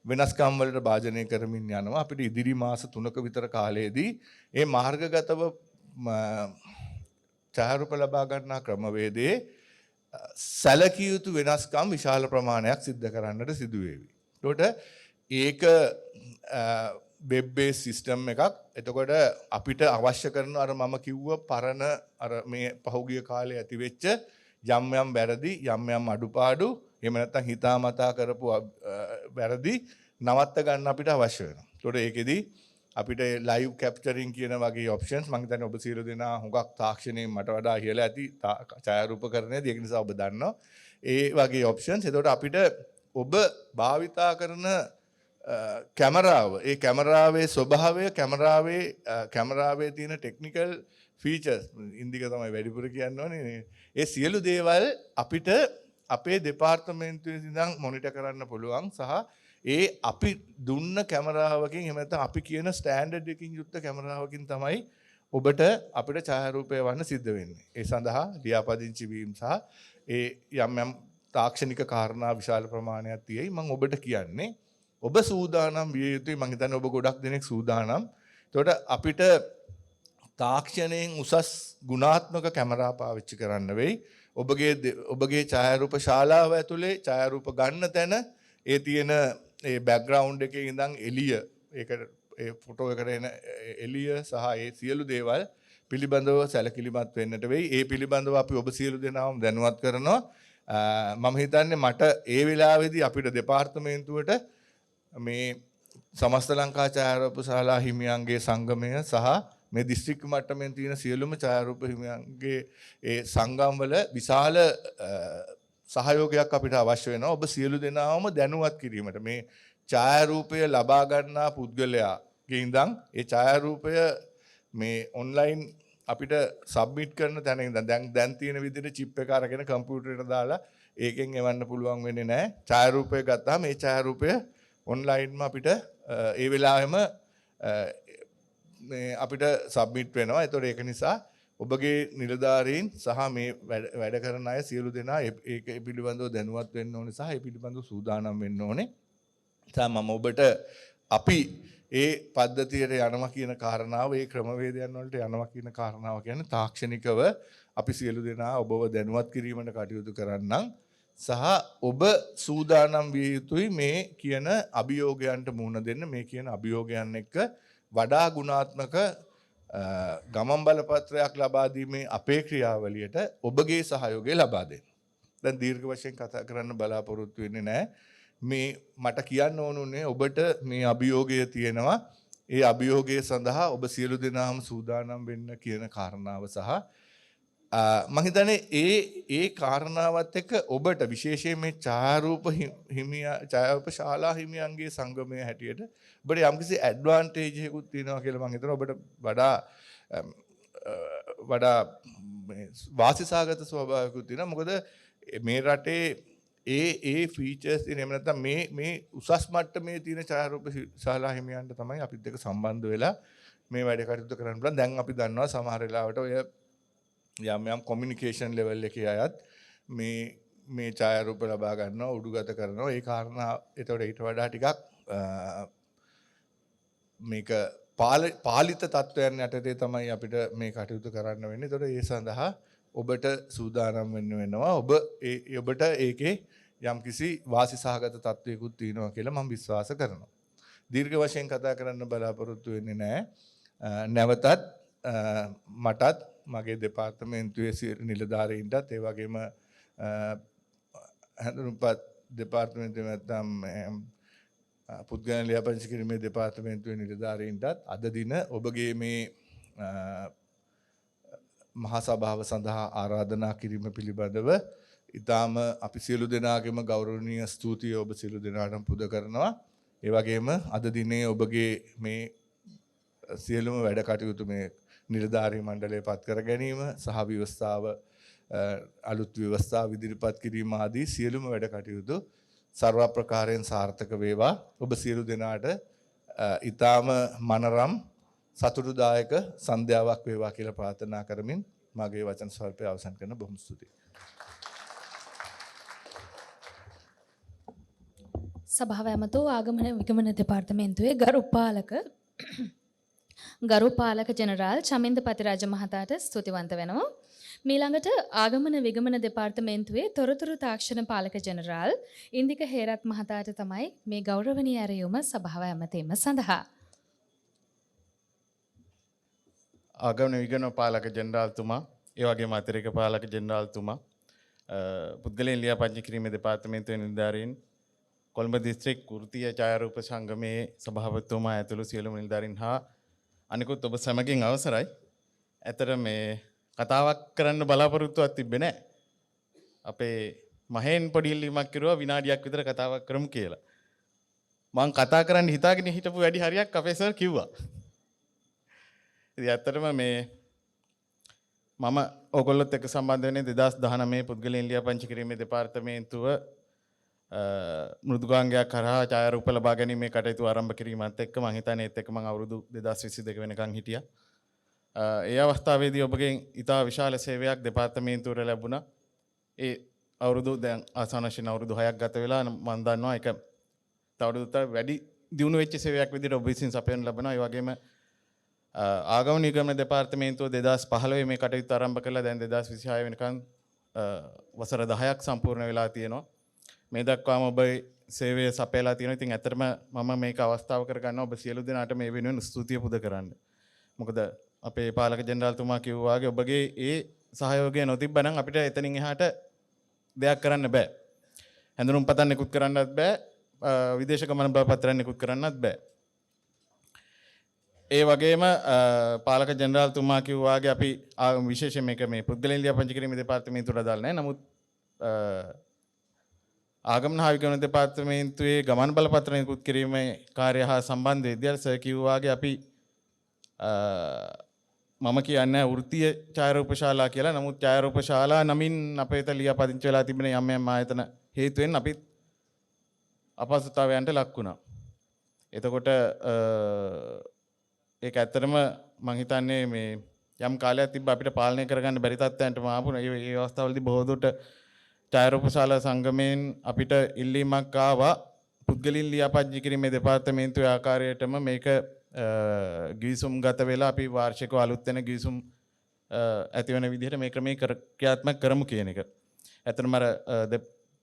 වෙනස්කම් වලට භාජනය කරමින් යනවා. අපිට ඉදිරි මාස 3ක විතර කාලයේදී මේ මාර්ගගතව ඡායාරූප ලබා ගන්නා ක්‍රමවේදයේ සැලකිය යුතු වෙනස්කම් විශාල ප්‍රමාණයක් සිද්ධ කරන්නට සිදු වේවි. ඒක වෙබ් බේස් සිස්ටම් එකක්. එතකොට අපිට අවශ්‍ය කරන අර මම කිව්ව පරණ අර මේ පහුගිය කාලේ ඇති වෙච්ච යම් යම් වැරදි යම් යම් අඩුපාඩු එහෙම නැත්නම් හිතාමතා කරපු වැරදි නවත්ත ගන්න අපිට අවශ්‍ය වෙනවා. ඒතකොට ඒකෙදි අපිට ලයිව් කැප්චරින් කියන වගේ ඔප්ෂන්ස් මම හිතන්නේ ඔබ සියලු දෙනා හුඟක් තාක්ෂණයෙන් මට වඩා ඉහළ ඇති ඡායාරූපකරණයේදී ඒක නිසා ඔබ දන්නවා. ඒ වගේ ඔප්ෂන්ස්. ඒතකොට අපිට ඔබ භාවිතා කරන කැමරාව ඒ කැමරාවේ ස්වභාවය කැමරාවේ තියෙන ටෙක්නිකල් ෆීචර්ස් ඉන්දික තමයි වැඩිපුර කියන්න ඕනේ. ඒ සියලු දේවල් අපිට අපේ දෙපාර්තමේන්තුවේ ඉඳන් මොනිටර් කරන්න පුළුවන් සහ ඒ අපි දුන්න කැමරාවකින් එහෙම නැත්නම් අපි කියන ස්ටෑන්ඩඩ් එකකින් යුක්ත කැමරාවකින් තමයි ඔබට අපිට ඡායාරූපය වන්න සිද්ධ වෙන්නේ. ඒ සඳහා ලියාපදිංචි වීම සහ ඒ යම් යම් තාක්ෂණික කාරණා විශාල ප්‍රමාණයක් තියෙයි. මම ඔබට කියන්නේ ඔබ සූදානම් විය යුතුයි. මම හිතන්නේ ඔබ ගොඩක් දෙනෙක් සූදානම්. ඒතකොට අපිට තාක්ෂණයෙන් උසස් ගුණාත්මක කැමරා පාවිච්චි කරන්න වෙයි. ඔබගේ ඡායාරූප ශාලාව ඇතුලේ ඡායාරූප ගන්න තැන ඒ තියෙන ඒ බෑග්ග්‍රවුන්ඩ් එකේ ඉඳන් එළිය ඒක ඒ ෆොටෝ එකට එන එළිය සහ ඒ සියලු දේවල් පිළිබඳව සැලකිලිමත් වෙන්නට වෙයි. ඒ පිළිබඳව අපි ඔබ සියලු දෙනාම දැනුවත් කරනවා. මම හිතන්නේ මට ඒ වෙලාවේදී අපිට දෙපාර්තමේන්තුවට මේ සමස්ත ලංකා ඡායාරූප ශාලා හිමියන්ගේ සංගමය සහ මේ දිස්ත්‍රික්ක මට්ටමින් තියෙන සියලුම ඡායාරූප හිමියන්ගේ ඒ සංගම් වල විශාල සහයෝගයක් අපිට අවශ්‍ය වෙනවා. ඔබ සියලු දෙනාම දැනුවත් කිරීමට මේ ඡායාරූපය ලබා ගන්නා පුද්ගලයාගේ ඉඳන් ඒ ඡායාරූපය මේ ඔන්ලයින් අපිට සබ්මිට් කරන තැන ඉඳන් දැන් තියෙන විදිහට චිප් එක අරගෙන කම්පියුටරේට දාලා ඒකෙන් එවන්න පුළුවන් වෙන්නේ නැහැ. ඡායාරූපය ගත්තාම මේ ඡායාරූපය ඔන්ලයින්ම අපිට ඒ වෙලාවෙම අපිට සබ්මිට් වෙනවා. ඒතකොට ඒක නිසා ඔබගේ නිලධාරීන් සහ මේ වැඩ කරන අය සියලු දෙනා ඒක පිළිබඳව දැනුවත් වෙන්න ඕනේ සහ ඒ පිළිබඳව සූදානම් වෙන්න ඕනේ. මම ඔබට අපි ඒ පද්ධතියට යනවා කියන කාරණාව ඒ ක්‍රමවේදයන් වලට යනවා කියන කාරණාව කියන්නේ තාක්ෂණිකව අපි සියලු දෙනා ඔබව දැනුවත් කිරීමට කටයුතු කරන්නම් සහ ඔබ සූදානම් විය යුතුයි මේ කියන අභියෝගයන්ට මුහුණ දෙන්න. මේ කියන අභියෝගයන් එක්ක වඩා ගුණාත්මක ගමන් බලපත්‍රයක් ලබා දීමේ අපේ ක්‍රියාවලියට ඔබගේ සහයෝගය ලබා දෙන්න. දැන් දීර්ඝ වශයෙන් කතා කරන්න බලාපොරොත්තු වෙන්නේ නැහැ. මේ මට කියන්න ඕනුනේ ඔබට මේ අභියෝගය තියෙනවා. ඒ අභියෝගය සඳහා ඔබ සියලු දෙනාම සූදානම් වෙන්න කියන කාරණාව සහ මම හිතන්නේ ඒ කාරණාවත් එක්ක ඔබට විශේෂයෙන් මේ ඡායාරූප ශාලා හිමියන්ගේ සංගමයේ හැටියට ඔබට යම්කිසි ඇඩ්වාන්ටේජ් එකකුත් තියෙනවා කියලා මම හිතනවා. ඔබට වඩා වාසිසහගත ස්වභාවයකුත් තියෙනවා. මොකද මේ රටේ ඒ ෆීචර්ස් තියෙන එහෙම නැත්නම් මේ උසස් මට්ටමේ තියෙන ඡායාරූප ශාලා හිමියන්ට තමයි අපිත් එක්ක සම්බන්ධ වෙලා මේ වැඩ කටයුතු කරන්න පුළුවන්. දැන් අපි දන්නවා සමහර වෙලාවට ඔය යම් කොමියුනිකේෂන් ලෙවල් එකේ අයත් මේ ඡායාරූප ලබා ගන්නවා උඩුගත කරනවා. ඒ කාරණා ඒතකොට ඊට වඩා ටිකක් මේක පාලිත තත්වයන් යටතේ තමයි අපිට මේ කටයුතු කරන්න වෙන්නේ. ඒතකොට ඒ සඳහා ඔබට සූදානම් වෙන්න වෙනවා. ඔබට ඒකේ යම්කිසි වාසිසහගත තත්වයකුත් තියෙනවා කියලා මම විශ්වාස කරනවා. දීර්ඝ වශයෙන් කතා කරන්න බලාපොරොත්තු වෙන්නේ නැහැ. නැවතත් මටත් මගේ දෙපාර්තමේන්තුවේ නිලධාරීන්ටත් ඒ වගේම හැඳුනුම්පත් දෙපාර්තමේන්තුවේ නැත්නම් පුද්ගලයන් ලියාපදිංචි කිරීමේ දෙපාර්තමේන්තුවේ නිලධාරීන්ටත් අද දින ඔබගේ මේ මහා සභාව සඳහා ආරාධනා කිරීම පිළිබඳව ඊටාම අපි සියලු දෙනාගේම ගෞරවනීය ස්තුතිය ඔබ සියලු දෙනාටම පුද කරනවා. ඒ වගේම අද දිනේ ඔබගේ මේ සියලුම වැඩ කටයුතු මේ නිලධාරී මණ්ඩලය පත් කර ගැනීම සහ ව්‍යවස්ථාව අලුත් ව්‍යවස්ථාව ඉදිරිපත් කිරීම ආදී සියලුම වැඩ කටයුතු ਸਰව ප්‍රකාරයෙන් සාර්ථක වේවා. ඔබ සියලු දෙනාට ඊටාම මනරම් සතුටුදායක සන්ධ්‍යාවක් වේවා කියලා ප්‍රාර්ථනා කරමින් මගේ වචන ස්වල්පය අවසන් කරන බොහොම ස්තුතියි. සභාව ඇමතෝ ආගමන විගමන දෙපාර්තමේන්තුවේ ගරුපාලක ජෙනරාල් චමින්ද පතිරාජ මහතාට ස්තුතිවන්ත වෙනවා. මීළඟට ආගමන විගමන දෙපාර්තමේන්තුවේ තොරතුරු තාක්ෂණ පාලක ජෙනරාල් ඉන්දික හේරත් මහතාට තමයි මේ ගෞරවනීය ඇරයුම සභාව ඇමතීම සඳහා. ආගමන විගමන පාලක ජෙනරාල්තුමා, ඒ වගේම අතිරේක පාලක ජෙනරාල්තුමා, පුද්ගලයන් ලියාපදිංචි කිරීමේ දෙපාර්තමේන්තුවේ නිලධාරීන්, කොළඹ දිස්ත්‍රික් වෘත්තීය ඡායාරූප සංගමයේ සභාපතිතුමා ඇතුළු සියලුම නිලධාරීන් හා අනිකුත් ඔබ සැමගෙන් අවසරයි. ඇතර මේ කතාවක් කරන්න බලාපොරොත්තුවක් තිබ්බේ නැහැ. අපේ මහෙන් පොඩි ඉල්ලීමක් කරුවා විනාඩියක් විතර කතාවක් කරමු කියලා. මං කතා කරන්න හිතාගෙන හිටපු වැඩි හරියක් අපේ සර් කිව්වා. ඉතින් ඇත්තටම මේ මම ඕගොල්ලොත් එක්ක සම්බන්ධ වෙන්නේ 2019 පුද්ගලයන් ලියාපදිංචි කිරීමේ දෙපාර්තමේන්තුව මෘදුකාංගයක් කරහා ඡායාරූප ලබා ගැනීමේ කටයුතු ආරම්භ කිරීමත් එක්ක මම හිතන්නේ ඒත් එක්ක මම අවුරුදු 2022 වෙනකන් හිටියා. ඒ අවස්ථාවේදී ඔබගෙන් ඉතා විශාල සේවයක් දෙපාර්තමේන්තුවට ලැබුණා. ඒ අවුරුදු දැන් ආසන්න වශයෙන් අවුරුදු 6ක් ගත වෙලා මම දන්නවා ඒක තවදුරටත් වැඩි දියුණු වෙච්ච සේවයක් විදිහට ඔබ විසින් සපයන ලබනවා. ඒ වගේම ආගමන නිගමන දෙපාර්තමේන්තුව 2015 මේ කටයුතු ආරම්භ කළා. දැන් 2026 වෙනකන් වසර 10ක් සම්පූර්ණ වෙලා තියෙනවා. මේ දක්වාම ඔබ සේවය සපයලා තියෙනවා. ඉතින් ඇත්තටම මම මේක අවස්ථාව කරගන්නවා ඔබ සියලු දෙනාට මේ වෙනුවෙන් ස්තුතිය පුද කරන්න. මොකද අපේ පාලක ජෙනරාල්තුමා කිව්වා වගේ ඔබගේ ඒ සහයෝගය නොතිබ්බනම් අපිට එතනින් එහාට දෙයක් කරන්න බෑ. හැඳුනුම් පතක් නිකුත් කරන්නත් බෑ. විදේශ ගමන බලපත්‍රයක් නිකුත් කරන්නත් බෑ. ඒ වගේම පාලක ජෙනරාල්තුමා කිව්වා වගේ අපි විශේෂයෙන් මේක මේ පුද්ගලයන් ලියාපදිංචි කිරීමේ දෙපාර්තමේන්තුවට දාලා නැහැ. නමුත් ආගමන හා විගමන දෙපාර්තමේන්තුවේ ගමන් බලපත්‍ර නිකුත් කිරීමේ කාර්යය හා සම්බන්ධ වෙද්දී සර් කිව්වා වගේ අපි මම කියන්නේ වෘත්තීය ඡායාරූප ශාලා කියලා. නමුත් ඡායාරූප ශාලා නමින් අපේ තල ලියාපදිංචි වෙලා තිබෙන යම් යම් ආයතන හේතුවෙන් අපි අපහසුතාවයන්ට ලක් වුණා. එතකොට ඒක ඇත්තටම මම හිතන්නේ මේ යම් කාලයක් තිබ්බ අපිට පාලනය කරගන්න බැරි තත්ත්වයන්ට ආපු ඒ අවස්ථාවලදී බොහෝ දුරට ඡායාරූප ශාලා සංගමයෙන් අපිට ඉල්ලීමක් ආවා පුද්ගලින් ලියාපදිංචි කිරීමේ දෙපාර්තමේන්තුවේ ආකාරයටම මේක ගිවිසුම් ගත වෙලා අපි වාර්ෂිකව අලුත් වෙන ගිවිසුම් ඇති වෙන විදිහට මේ ක්‍රමයේ ක්‍රියාත්මක කරමු කියන එක. ඇත්තටම අර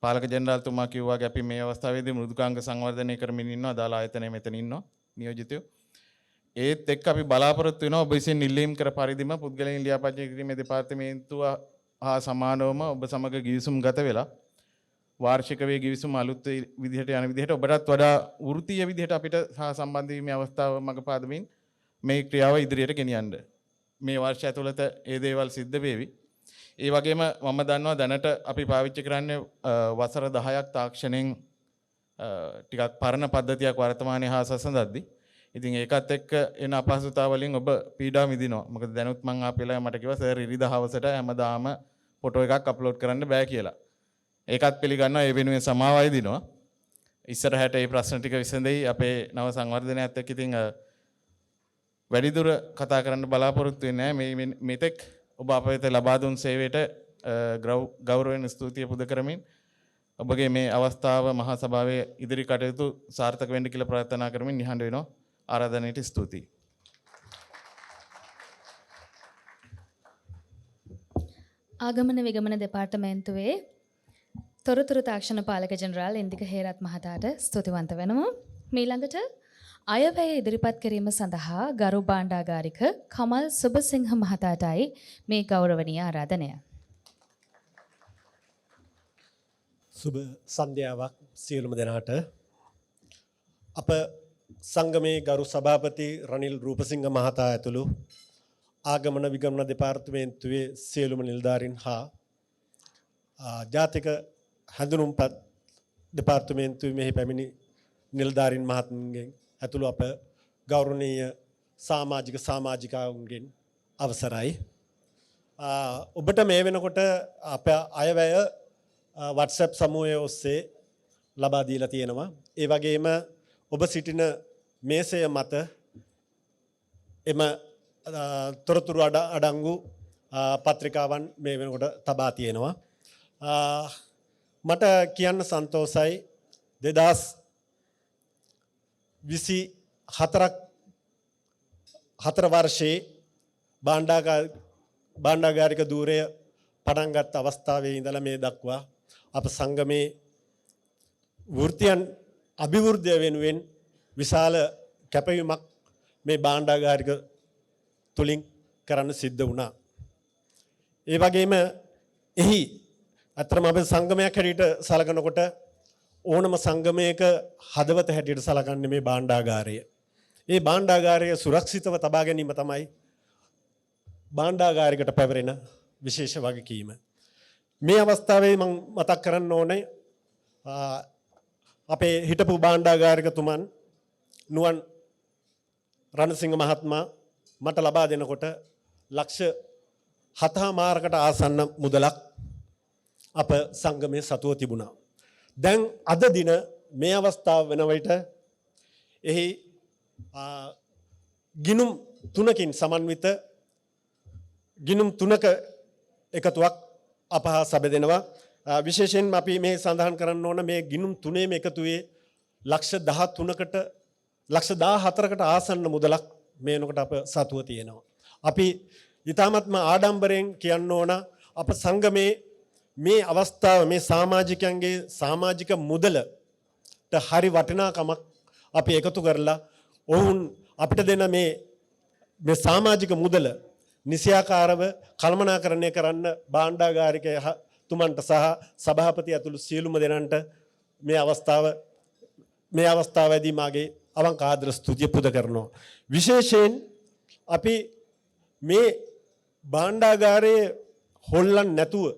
පාලක ජෙනරාල්තුමා කිව්වා වගේ අපි මේ අවස්ථාවේදී මෘදුකාංග සංවර්ධනය කරමින් ඉන්නවා. දාලා ආයතනයේ මෙතන ඉන්නවා නියෝජිතයෝ. ඒත් එක්ක අපි බලාපොරොත්තු වෙනවා ඔබ විසින් ඉල්ලීම් කර පරිදිම පුද්ගලයන් ලියාපදිංචි කිරීමේ දෙපාර්තමේන්තුව හා සමානවම ඔබ සමග ගිවිසුම් ගත වෙලා වාර්ෂික වේ ගිවිසුම අලුත් විදිහට යන විදිහට ඔබටත් වඩා වෘත්තීය විදිහට අපිට සහ සම්බන්ධ වීමේ අවස්ථාව මඟ පාදමින් මේ ක්‍රියාව ඉදිරියට ගෙනියන්න මේ වර්ෂය ඇතුළත ඒ දේවල් සිද්ධ වේවි. ඒ වගේම මම දන්නවා දැනට අපි පාවිච්චි කරන්නේ වසර 10ක් තාක්ෂණයෙන් ටිකක් පරණ පද්ධතියක් වර්තමානයේ හා සසඳද්දී. ඉතින් ඒකත් එක්ක එන අපහසුතාවලින් ඔබ පීඩා විඳිනවා. මොකද දැනුත් මම ආපෙලා මට කිව්වා සර් ඉරිදා හවසට හැමදාම ෆොටෝ එකක් අප්ලෝඩ් කරන්න බෑ කියලා. ඒකත් පිළිගන්නවා. ඒ වෙනුවෙන් සමාවයි දිනවා. ඉස්සරහට මේ ප්‍රශ්න ටික විසඳෙයි අපේ නව සංවර්ධනයත් එක්ක. ඉතින් වැඩිදුර කතා කරන්න බලාපොරොත්තු වෙන්නේ නැහැ. මෙතෙක් ඔබ අප වෙත ලබා දුන් සේවයට ගෞරවයෙන් ස්තුතිය පුද කරමින් ඔබගේ මේ අවස්ථාව මහා සභාවේ ඉදිරි කටයුතු සාර්ථක වෙන්න කියලා ප්‍රාර්ථනා කරමින් නිහඬ වෙනවා. ආරාධනයට ස්තුතියි. ආගමන විගමන දෙපාර්තමේන්තුවේ තොරතුරු තාක්ෂණ පාලක ජෙනරාල් ඉන්දික හේරත් මහතාට ස්තුතිවන්ත වෙනවා. මීළඟට අයවැය ඉදිරිපත් කිරීම සඳහා ගරු භාණ්ඩාගාරික කමල් සුබසිංහ මහතාටයි මේ ගෞරවනීය ආරාධනය. සුබ සන්ධ්‍යාවක් සියලුම දෙනාට. අප සංගමේ ගරු සභාපති රනිල් රූපසිංහ මහතා ඇතුළු ආගමන විගමන දෙපාර්තමේන්තුවේ සියලුම නිලධාරීන් හා ජාතික හැඳුනුම්පත් දෙපාර්තමේන්තුවේ මෙහි පැමිණි නිලධාරීන් මහත්මයන්ගෙන් ඇතුළු අප ගෞරවනීය සමාජිකාවුන්ගෙන් අවසරයි. ඔබට මේ වෙනකොට අප අයවැය WhatsApp සමූහය ඔස්සේ ලබා දීලා තියෙනවා. ඒ වගේම ඔබ සිටින මේසය මත එම තොරතුරු අඩංගු පත්‍රිකාවන් මේ වෙනකොට තබා තියෙනවා. මට කියන්න සන්තෝසයි 2024 වර්ෂයේ භාණ්ඩාගාරික ධූරය පටන් ගත් අවස්ථාවේ ඉඳලා මේ දක්වා අප සංගමේ වෘත්තියන් අභිවෘද්ධිය වෙනුවෙන් විශාල කැපවීමක් මේ භාණ්ඩාගාරික තුලින් කරන්න සිද්ධ වුණා. ඒ වගේම එහි අත්‍තරම අපේ සංගමයක් හැටියට සලකනකොට ඕනම සංගමයක හදවත හැටියට සලකන්නේ මේ භාණ්ඩාගාරය. ඒ භාණ්ඩාගාරය සුරක්ෂිතව තබා ගැනීම තමයි භාණ්ඩාගාරිකට පැවරෙන විශේෂ වගකීම. මේ අවස්ථාවේ මම මතක් කරන්න ඕනේ අපේ හිටපු භාණ්ඩාගාරිකතුමන් නුවන් රණසිංහ මහත්මයා මට ලබා දෙනකොට ලක්ෂ 7මාරකට ආසන්න මුදලක් අප සංගමයේ සතුව තිබුණා. දැන් අද දින මේ අවස්ථාව වෙන විට එහි ගිණුම් 3කින් සමන්විත ගිණුම් 3ක එකතුවක් අප හා සැබදෙනවා. විශේෂයෙන්ම අපි මේ සඳහන් කරන්න ඕන මේ ගිණුම් 3ේම එකතුවේ ලක්ෂ 13කට ලක්ෂ 14කට ආසන්න මුදලක් මේ වෙනකොට අප සතුව තියෙනවා. අපි ඊ타මත්ම ආඩම්බරයෙන් කියන්න ඕන අප සංගමේ මේ අවස්ථාව මේ සමාජිකයන්ගේ සමාජික මුදලට හරි වටිනාකමක් අපි එකතු කරලා ඔවුන් අපිට දෙන මේ සමාජික මුදල නිසියාකාරව කළමනාකරණය කරන්න භාණ්ඩාගාරිකතුමන්ට සහ සභාපති ඇතුළු සියලුම දෙනාට මේ අවස්ථාවේදී මාගේ අවංක ආදර ස්තුතිය පුද කරනවා. විශේෂයෙන් අපි මේ භාණ්ඩාගාරයේ හොල්ලන් නැතුව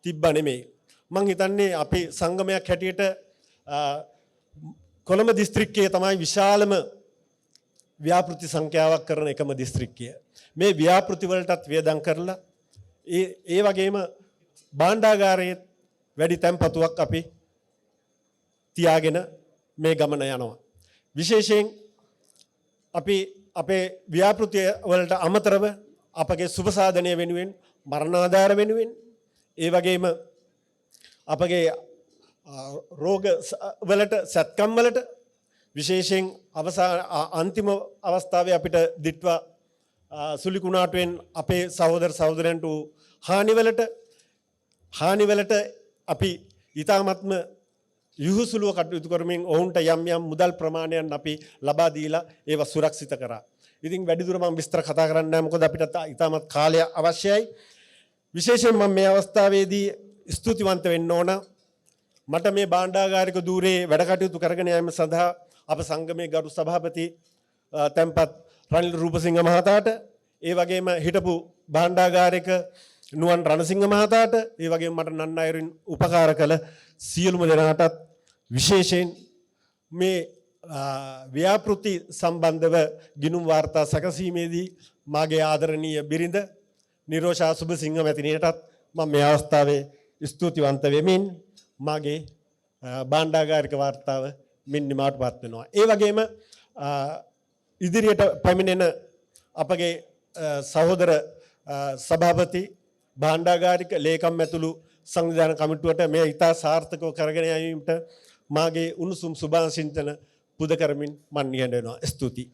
තිබ්බ නෙමෙයි. මං හිතන්නේ අපි සංගමයක් හැටියට කොළඹ දිස්ත්‍රික්කයේ තමයි විශාලම ව්‍යාපෘති සංඛ්‍යාවක් කරන එකම දිස්ත්‍රික්කය. මේ ව්‍යාපෘති වලටත් වේදම් කරලා ඒ වගේම භාණ්ඩාගාරයේ වැඩි තැන්පතුවක් අපි තියාගෙන මේ ගමන යනවා. විශේෂයෙන් අපි අපේ ව්‍යාපෘති වලට අමතරව අපගේ සුබ සාධනය වෙනුවෙන් මරණාධාර වෙනුවෙන් ඒ වගේම අපගේ රෝග වලට සත්කම් වලට විශේෂයෙන් අන්තිම අවස්ථාවේ අපිට දිට්වා සුලි කුණාටුවෙන් අපේ සහෝදර සහෝදරයන්ට හානිවලට අපි ඊ타මත්ම යහුසුලුව කටයුතු කරමින් ඔවුන්ට යම් යම් මුදල් ප්‍රමාණයන් අපි ලබා දීලා ඒවා සුරක්ෂිත කරා. ඉතින් වැඩිදුර මම විස්තර කතා කරන්නේ නැහැ මොකද අපිට ඊටමත් කාලය අවශ්‍යයි. විශේෂයෙන් මම මේ අවස්ථාවේදී ස්තුතිවන්ත වෙන්න ඕන. මට මේ භාණ්ඩාගාරික ධූරයේ වැඩ කටයුතු කරගෙන යාම සඳහා අප සංගමේ ගරු සභාපති තැන්පත් රනිල් රූපසිංහ මහතාට ඒ වගේම හිටපු භාණ්ඩාගාරික නුවන් රණසිංහ මහතාට ඒ වගේම මට නන්නයිරින් උපකාර කළ සියලුම දෙනාටත් විශේෂයෙන් මේ ව්‍යාපෘති සම්බන්ධව ගිණුම් වාර්තා සැකසීමේදී මාගේ ආදරණීය බිරිඳ නිරෝෂා සුබසිංහ මැතිණියටත් මම මේ අවස්ථාවේ ස්තුතිවන්ත වෙමින් මාගේ භාණ්ඩාගාරික වාර්තාව මින් නිමාවටපත් වෙනවා. ඒ වගේම ඉදිරියට පැමිණෙන අපගේ සහෝදර සභාපති භාණ්ඩාගාරික ලේකම් ඇතුළු සංවිධාන කමිටුවට මේ ඉතා සාර්ථකව කරගෙන යාමට මාගේ උණුසුම් සුභාශිංසන පුද කරමින් මන් නිහඬ වෙනවා. ස්තුතියි.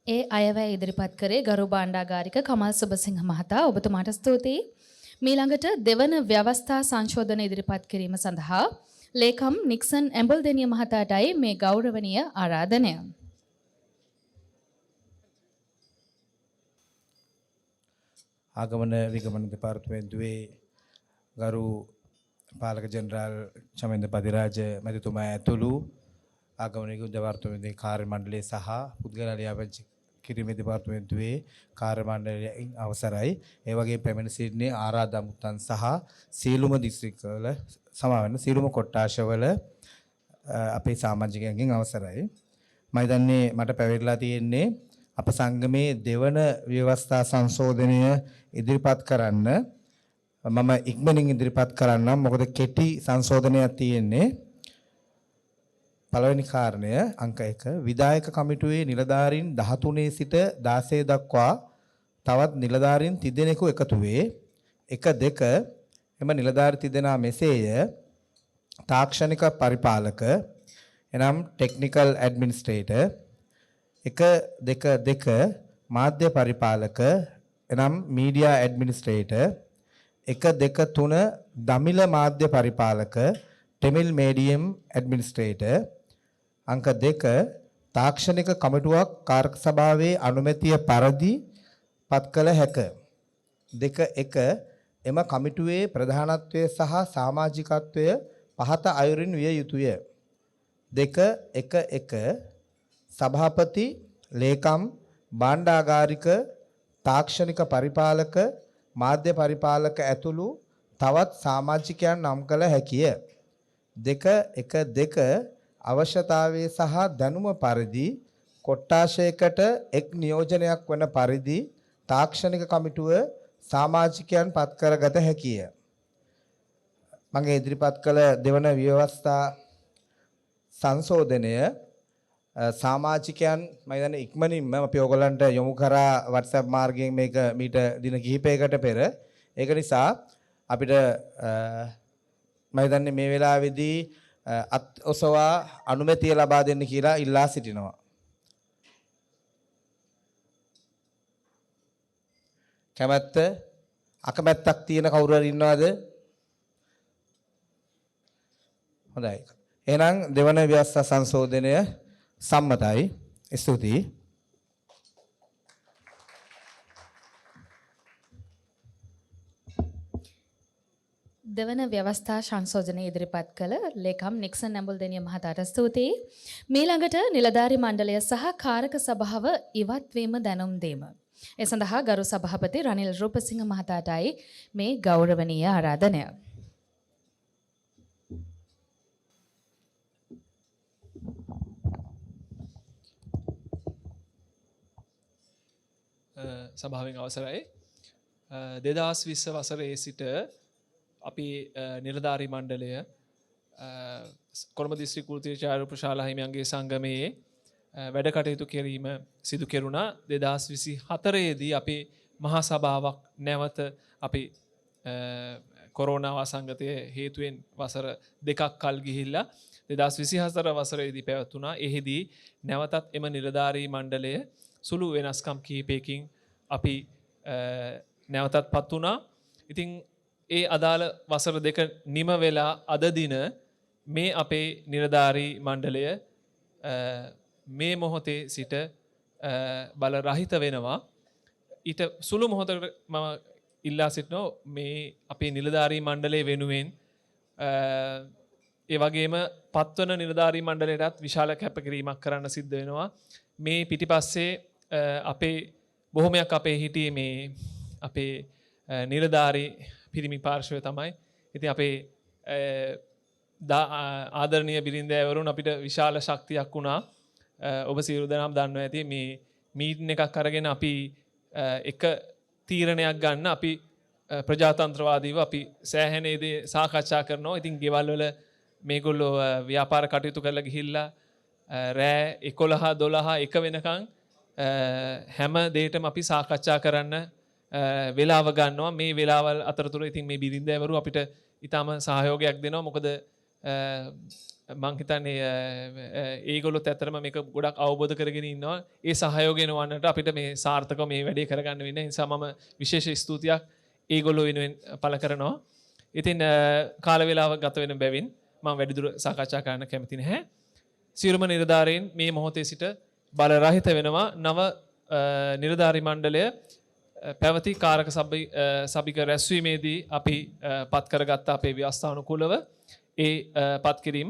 ඒ අයවැය ඉදිරිපත් කරේ ගරු භාණ්ඩාගාරික කමල් සුබසිංහ මහතා. ඔබතුමාට ස්තුතියි. මීළඟට දෙවන ව්‍යවස්ථා සංශෝධන ඉදිරිපත් කිරීම සඳහා ලේකම් නික්සන් ඇඹල්දෙනිය මහතාටයි මේ ගෞරවනීය ආරාධනය. ආගමන විගමන දෙපාර්තමේන්තුවේ ගරු පාලක ජෙනරාල් චමෙන්ද පදිරාජ මැතිතුමා ඇතුළු ආගමන විගමන දෙපාර්තමේන්තුවේ කාර්ය මණ්ඩලය සහ පුද්ගල ලියාපදිංචි කිරීමේ දෙපාර්තමේන්තුවේ කාර්ය මණ්ඩලයෙන් අවසරයි. ඒ වගේම පැමිණ සිටින්නේ ආරාධ අමුත්තන් සහ සීලුම දිස්ත්‍රික්කවල සමාවෙන්න සීලුම කොට්ටාශවල අපේ සමාජිකයන්ගෙන් අවසරයි. මම හිතන්නේ මට පැවරිලා තියෙන්නේ අප සංගමේ දෙවන ව්‍යවස්ථා සංශෝධනය ඉදිරිපත් කරන්න මම ඉක්මනින් ඉදිරිපත් කරන්නම්. මොකද කෙටි සංශෝධනයක් තියෙන්නේ. පළවෙනි කාරණය අංක 1 විධායක කමිටුවේ නිලධාරීන් 13 සිට 16 දක්වා තවත් නිලධාරීන් 30 දෙනෙකු එකතු වේ. 1 2 එම නිලධාරී 30 දෙනා මෙසේය. තාක්ෂණික පරිපාලක එනම් ටෙක්නිකල් ඇඩ්මිනිස්ට්‍රේටර් 1 2 2 මාධ්‍ය පරිපාලක එනම් මීඩියා ඇඩ්මිනිස්ට්‍රේටර් 1 2 3 දමිළ මාධ්‍ය පරිපාලක ටෙමිල් මේඩියම් ඇඩ්මිනිස්ට්‍රේටර් අංක 2 තාක්ෂණික කමිටුවක් කාර්ක සභාවේ අනුමැතිය පරිදි පත් කළ හැක 2 1 එම කමිටුවේ ප්‍රධානත්වය සහ සමාජිකත්වය පහත අයුරින් විය යුතුය 2 1 1 සභාපති ලේකම් භාණ්ඩාගාරික තාක්ෂණික පරිපාලක මාධ්‍ය පරිපාලක ඇතුළු තවත් සමාජිකයන් නම් කළ හැකිය 2 1 2 අවශ්‍යතාවයේ සහ දැනුම පරිදි කොට්ටාශයකට එක් නියෝජනයක් වන පරිදි තාක්ෂණික කමිටුව සමාජිකයන් පත් කරගත හැකිය මගේ ඉදිරිපත් කළ දෙවන ව්‍යවස්ථා සංශෝධනය සමාජිකයන් මම හිතන්නේ ඉක්මනින්ම අපි ඔයගොල්ලන්ට යොමු කරා WhatsApp මාර්ගයෙන් මේක මීට දින කිහිපයකට පෙර ඒක නිසා අපිට මම හිතන්නේ මේ වෙලාවේදී අත් ඔසවා අනුමැතිය ලබා දෙන්න කියලා ඉල්ලා සිටිනවා කැමැත්ත අකමැත්තක් තියෙන කවුරු හරි ඉන්නවද හොඳයි එහෙනම් දෙවන ව්‍යවස්ථා සංශෝධනය සම්මතයි ස්තුතියි දෙවන ව්‍යවස්ථා සංශෝධනය ඉදිරිපත් කළ ලේකම් නික්සන් නැඹුල්දෙනිය මහතාට ස්තුතියි. මීළඟට නිලධාරී මණ්ඩලය සහ කාරක සභාව ඉවත් වීම දැනුම් දීම. ඒ සඳහා ගරු සභාපති රනිල් රූපසිංහ මහතාටයි මේ ගෞරවනීය ආරාධනය. සභාවෙන් අවසරයි 2020 වසරේ සිට අපි නිලධාරී මණ්ඩලය කොළඹ දිස්ත්‍රික් වෘත්තීය ඡායාරූපශාලා හිමියන්ගේ සංගමයේ වැඩ කටයුතු කිරීම සිදු කෙරුණා 2024 දී අපි මහා සභාවක් නැවත අපි කොරෝනා වසංගතය හේතුවෙන් වසර දෙකක් කල් ගිහිල්ලා 2024 වසරේදී පැවැත්වුණා. එහිදී නැවතත් එම නිලධාරී මණ්ඩලය සුළු වෙනස්කම් කිහිපයකින් අපි නැවතත් පත් වුණා. ඉතින් ඒ අදාළ වසර දෙක නිම වෙලා අද දින මේ අපේ නිලධාරී මණ්ඩලය මේ මොහොතේ සිට බල රහිත වෙනවා. ඊට සුළු මොහොතකට මම ඉල්ලා සිටිනවා මේ අපේ නිලධාරී මණ්ඩලය වෙනුවෙන් ඒ වගේම පත්වන නිලධාරී මණ්ඩලයටත් විශාල කැපකිරීමක් කරන්න සිද්ධ වෙනවා. මේ පිටිපස්සේ අපේ බොහොමයක් අපේ හිටියේ මේ අපේ නිලධාරී පිරිමි පාර්ශවය තමයි. ඉතින් අපේ ආදරණීය බිරින්දෑවරුන් අපිට විශාල ශක්තියක් වුණා. ඔබ සියලු දෙනාම දන්නවා ඇති මේ මීටින් එකක් අරගෙන අපි එක තීරණයක් ගන්න අපි ප්‍රජාතන්ත්‍රවාදීව අපි සෑහෙන දේ සාකච්ඡා කරනවා. ඉතින් ගෙවල් වල මේගොල්ලෝ ව්‍යාපාර කටයුතු කරලා ගිහිල්ලා රෑ 11 12 1 වෙනකන් හැම දෙයකම අපි සාකච්ඡා කරන්න වෙලාව ගන්නවා. මේ වෙලාවල් අතරතුර ඉතින් මේ බිරින්දෑවරු අපිට ඊටම සහයෝගයක් දෙනවා. මොකද මං හිතන්නේ ඒගොල්ලොත් ඇත්තටම මේක ගොඩක් අවබෝධ කරගෙන ඉන්නවා. ඒ සහයෝගය නොවන්නට අපිට මේ සාර්ථකව මේ වැඩේ කරගන්න වෙන නිසා මම විශේෂ ස්තුතියක් ඒගොල්ලෝ වෙනුවෙන් පළ කරනවා. ඉතින් කාල වේලාව ගත වෙන බැවින් මම වැඩිදුර සාකච්ඡා කරන්න කැමති නැහැ. සියලුම නිලධාරීන් මේ මොහොතේ සිට බල රහිත වෙනවා. නව නිලධාරී මණ්ඩලය පැවති කාරක සභික රැස්වීමේදී අපි පත් කරගත්ත අපේ ව්‍යවස්ථානුකූලව ඒ පත් කිරීම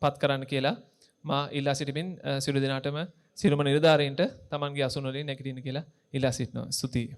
පත් කරන්න කියලා මා ඉල්ලා සිටිමින් සියලු දෙනාටම සියලුම නිලධාරීන්ට තමන්ගේ අසුන වලින් නැගිටින්න කියලා ඉල්ලා සිටිනවා. ස්තුතියි.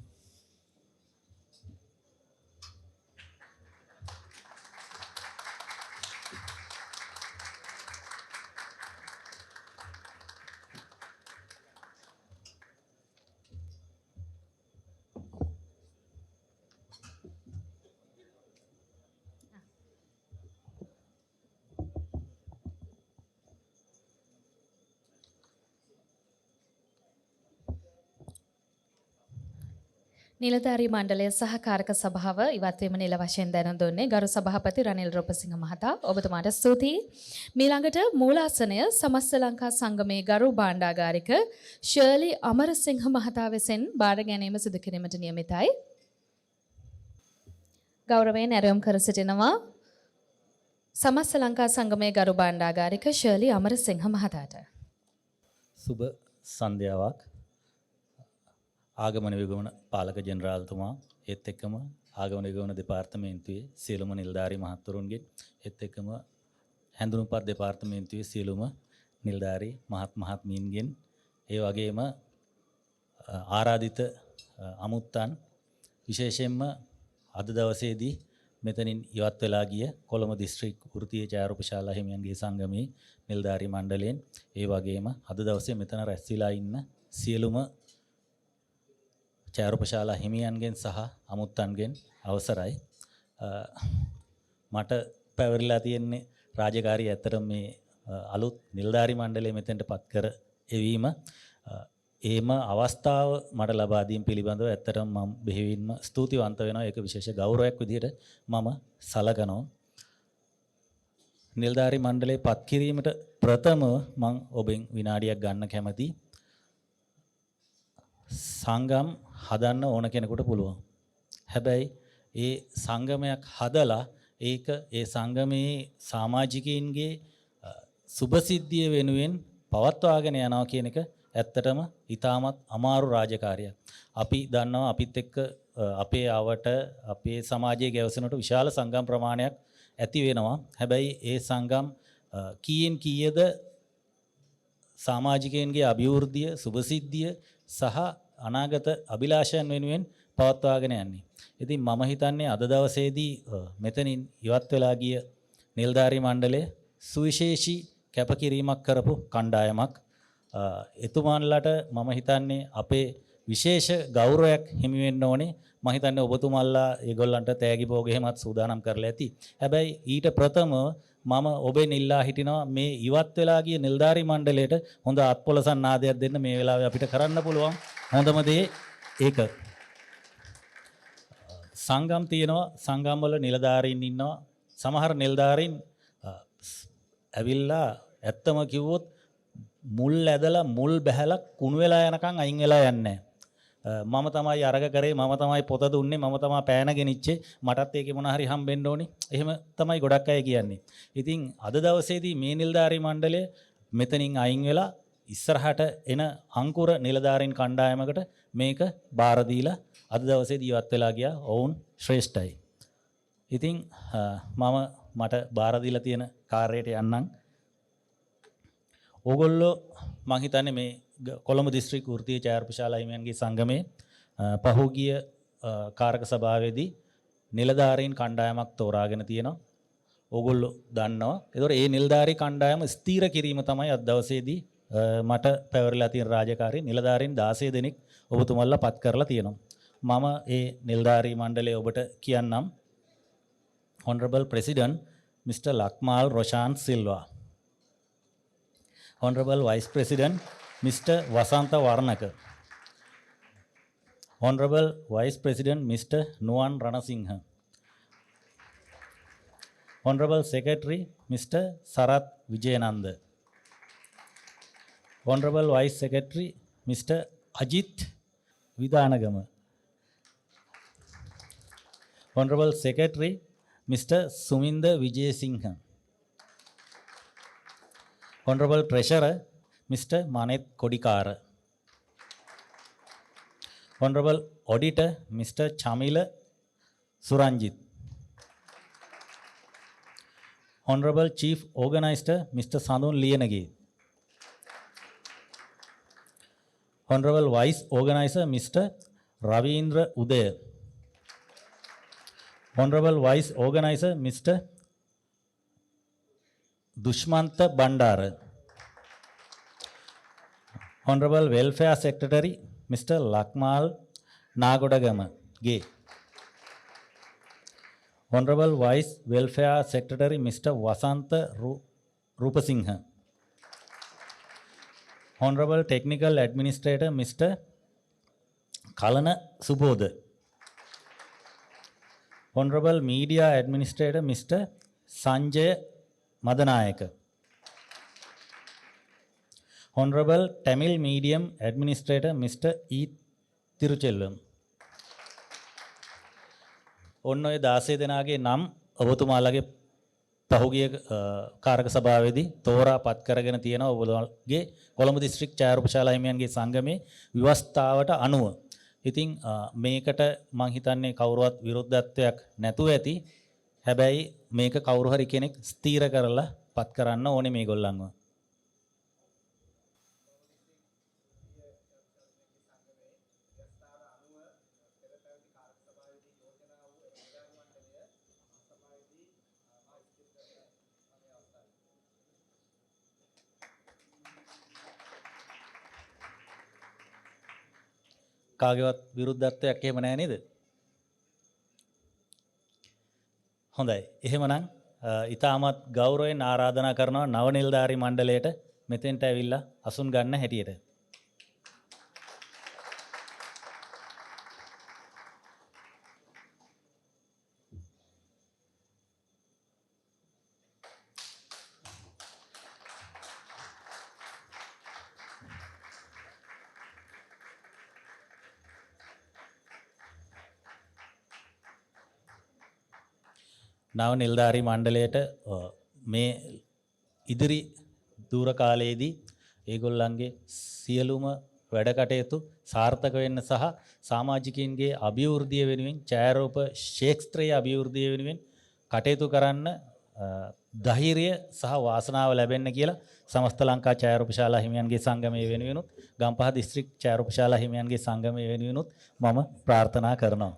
නිලධාරී මණ්ඩලය සහකාරක සභාව ඉවත්වීම නිල වශයෙන් දැනුම් දුන්නේ ගරු සභාපති රනිල් රූපසිංහ මහතා. ඔබතුමාට ස්තුතියි. මීළඟට මූලාසනය සමස්ත ලංකා සංගමේ ගරු භාණ්ඩාගාරික ශර්ලි අමරසිංහ මහතා විසින් බාර ගැනීම සිදු කිරීමට නියමිතයි. ගෞරවයෙන් ඇරයුම් කර සිටිනවා සමස්ත ලංකා සංගමේ ගරු භාණ්ඩාගාරික ශර්ලි අමරසිංහ මහතාට. සුබ සන්ධ්‍යාවක්. ආගමන විගමන පාලක ජෙනරාල්තුමා ඒත් එක්කම ආගමන විගමන දෙපාර්තමේන්තුවේ සියලුම නිලධාරී මහත්වරුන්ගෙන් ඒත් එක්කම හැඳුනුම්පත් දෙපාර්තමේන්තුවේ සියලුම නිලධාරී මහත්මීන්ගෙන් ඒ වගේම ආරාධිත අමුත්තන් විශේෂයෙන්ම අද දවසේදී මෙතනින් ඉවත් වෙලා ගිය කොළඹ දිස්ත්‍රික් වෘත්තීය ඡායාරූපශාලා හිමියන්ගේ සංගමේ නිලධාරී මණ්ඩලයෙන් ඒ වගේම අද දවසේ මෙතන රැස් වෙලා ඉන්න සියලුම ඡායාරූපශාලා හිමියන්ගෙන් සහ අමුත්තන්ගෙන් අවසරයි. මට පැවරිලා තියෙන්නේ රාජකාරිය ඇත්තටම මේ අලුත් නිලධාරී මණ්ඩලය මෙතෙන්ට පත් කර එවීම. ඒම අවස්ථාව මට ලබා දීම පිළිබඳව ඇත්තටම මම බෙහෙවින්ම ස්තුතිවන්ත වෙනවා. ඒක විශේෂ ගෞරවයක් විදිහට මම සලකනවා. නිලධාරී මණ්ඩලය පත් කිරීමට ප්‍රථමව මම ඔබෙන් විනාඩියක් ගන්න කැමතියි. සංගම් හදන්න ඕන කෙනෙකුට පුළුවන්. හැබැයි ඒ සංගමයක් හදලා ඒක ඒ සංගමේ සමාජිකයින්ගේ සුභසිද්ධිය වෙනුවෙන් පවත්වාගෙන යනවා කියන එක ඇත්තටම ඉතාමත් අමාරු රාජකාරියක්. අපි දන්නවා අපිත් එක්ක අපේ ආවට අපේ සමාජයේ ගැවසෙනට විශාල සංගම් ප්‍රමාණයක් ඇති වෙනවා. හැබැයි ඒ සංගම් කීයෙන් කීයද සමාජිකයන්ගේ අභිවෘද්ධිය සුභසිද්ධිය සහ අනාගත අභිලාෂයන් වෙනුවෙන් පවත්වාගෙන යන්නේ. ඉතින් මම හිතන්නේ අද දවසේදී මෙතනින් ඉවත් වෙලා ගිය නිලධාරී මණ්ඩලය සුවිශේෂී කැපකිරීමක් කරපු කණ්ඩායමක්. එතුමාන්ලට මම හිතන්නේ අපේ විශේෂ ගෞරවයක් හිමි වෙන්න ඕනේ. මම හිතන්නේ ඔබතුමාලා ඒගොල්ලන්ට තෑගි භෝග එහෙමත් සූදානම් කරලා ඇති. හැබැයි ඊට ප්‍රථමව මම ඔබෙන් ඉල්ලා හිටිනවා මේ ඉවත් වෙලා ගිය නිලධාරී මණ්ඩලයට හොඳ අත්පොලසන් නාදයක් දෙන්න මේ වෙලාවේ අපිට කරන්න පුළුවන්. හොඳම දේ ඒක. සංගම් තියෙනවා, සංගම් වල නිලධාරීන් ඉන්නවා. සමහර නිලධාරීන් ඇවිල්ලා ඇත්තම කිව්වොත් මුල් ඇදලා මුල් බැහැලා කුණු වෙලා යනකම් අයින් වෙලා යන්නේ මම තමයි අරග කරේ, මම තමයි පොත දුන්නේ, මම තමයි පෑන ගෙනිච්චේ, මටත් ඒකේ මොන හරි හම්බෙන්න ඕනේ. එහෙම තමයි ගොඩක් අය කියන්නේ. ඉතින් අද දවසේදී මේ නිලධාරී මණ්ඩලය මෙතනින් අයින් වෙලා ඉස්සරහට එන අංකුර නිලධාරීන් කණ්ඩායමකට මේක බාර දීලා අද දවසේදී ඉවත් වෙලා ගියා. ඔවුන් ශ්‍රේෂ්ඨයි. ඉතින් මට බාර දීලා තියෙන කාර්යයට යන්නම්. ඕගොල්ලෝ මම හිතන්නේ මේ කොළඹ දිස්ත්‍රික් වෘත්තීය ඡායාරූපශාලා හිමියන්ගේ සංගමේ පහුගිය කාරක සභාවේදී නිලධාරීන් කණ්ඩායමක් තෝරාගෙන තියෙනවා. ඕගොල්ලෝ දන්නවා. ඒතකොට ඒ නිලධාරී කණ්ඩායම ස්ථීර කිරීම තමයි අද දවසේදී මට පැවරිලා තියෙන රාජකාරිය. නිලධාරීන් 16 දෙනෙක් ඔබතුමන්ලා පත් කරලා තියෙනවා. මම ඒ නිලධාරී මණ්ඩලය ඔබට කියන්නම්. Honorable President Mr. Lakmal Roshan Silva. Honorable Vice President Mr. Vasanta Warnaka. Honorable Vice President Mr. Nuwan Ranasinghe. Honorable Secretary Mr. Sarath Vijayananda. Honorable Vice Secretary Mr. Ajit Vidanagama. Honorable Secretary Mr. Suminda Vijayasinghe. Honorable Treasurer Mr. Manet Kodikara. Honorable Auditor Mr. Chamila Suranjit. Honorable Chief Organizer Mr. Sandun Liyanage. Honorable Vice Organizer Mr. Ravindra Udaya. Honorable Vice Organizer Mr. Dushmanta Bandara. Honorable Welfare Secretary Mr. Lakmal Nagodagama Gay. Honorable Vice Welfare Secretary Mr. Vasanta Rupasinghe. Honorable Technical Administrator Mr. Kalana Subodha. Honorable Media Administrator Mr. Sanjay Madanayaka. Honorable Tamil Medium Administrator Mr. E. Tiruchelvam. ඔන්න ඔය 16 දෙනාගේ නම් ඔබතුමාලගේ පහුගිය කාරක සභාවේදී තෝරා පත් කරගෙන තියෙනවා ඔබතුමාගේ කොළඹ දිස්ත්‍රික් ඡායාරූපශාලා හිමියන්ගේ සංගමේ ව්‍යවස්ථාවට අනුව. ඉතින් මේකට මං හිතන්නේ කවුරුවත් විරුද්ධත්වයක් නැතුව ඇති. හැබැයි මේක කවුරු හරි කෙනෙක් ස්ථීර කරලා පත් කරන්න ඕනේ මේගොල්ලන්ව. කාගේවත් විරුද්ධත්වයක් එහෙම නැහැ නේද? හොඳයි. එහෙමනම් ඊටමත් ගෞරවයෙන් ආරාධනා කරනවා නව නිලධාරි මණ්ඩලයට මෙතෙන්ට ඇවිල්ලා අසුන් ගන්න හැටියට. නව නිලධාරි මණ්ඩලයට මේ ඉදිරි දූර කාලයේදී ඒගොල්ලන්ගේ සියලුම වැඩ කටයුතු සාර්ථක වෙන්න සහ සමාජිකයින්ගේ අභිවෘද්ධිය වෙනුවෙන් ඡායාරූප ශාස්ත්‍රීය අභිවෘද්ධිය වෙනුවෙන් කටයුතු කරන්න ධෛර්යය සහ වාසනාව ලැබෙන්න කියලා සමස්ත ලංකා ඡායාරූපශාලා හිමියන්ගේ සංගමයේ වෙනුවෙනුත් ගම්පහ දිස්ත්‍රික් ඡායාරූපශාලා හිමියන්ගේ සංගමයේ වෙනුවෙනුත් මම ප්‍රාර්ථනා කරනවා.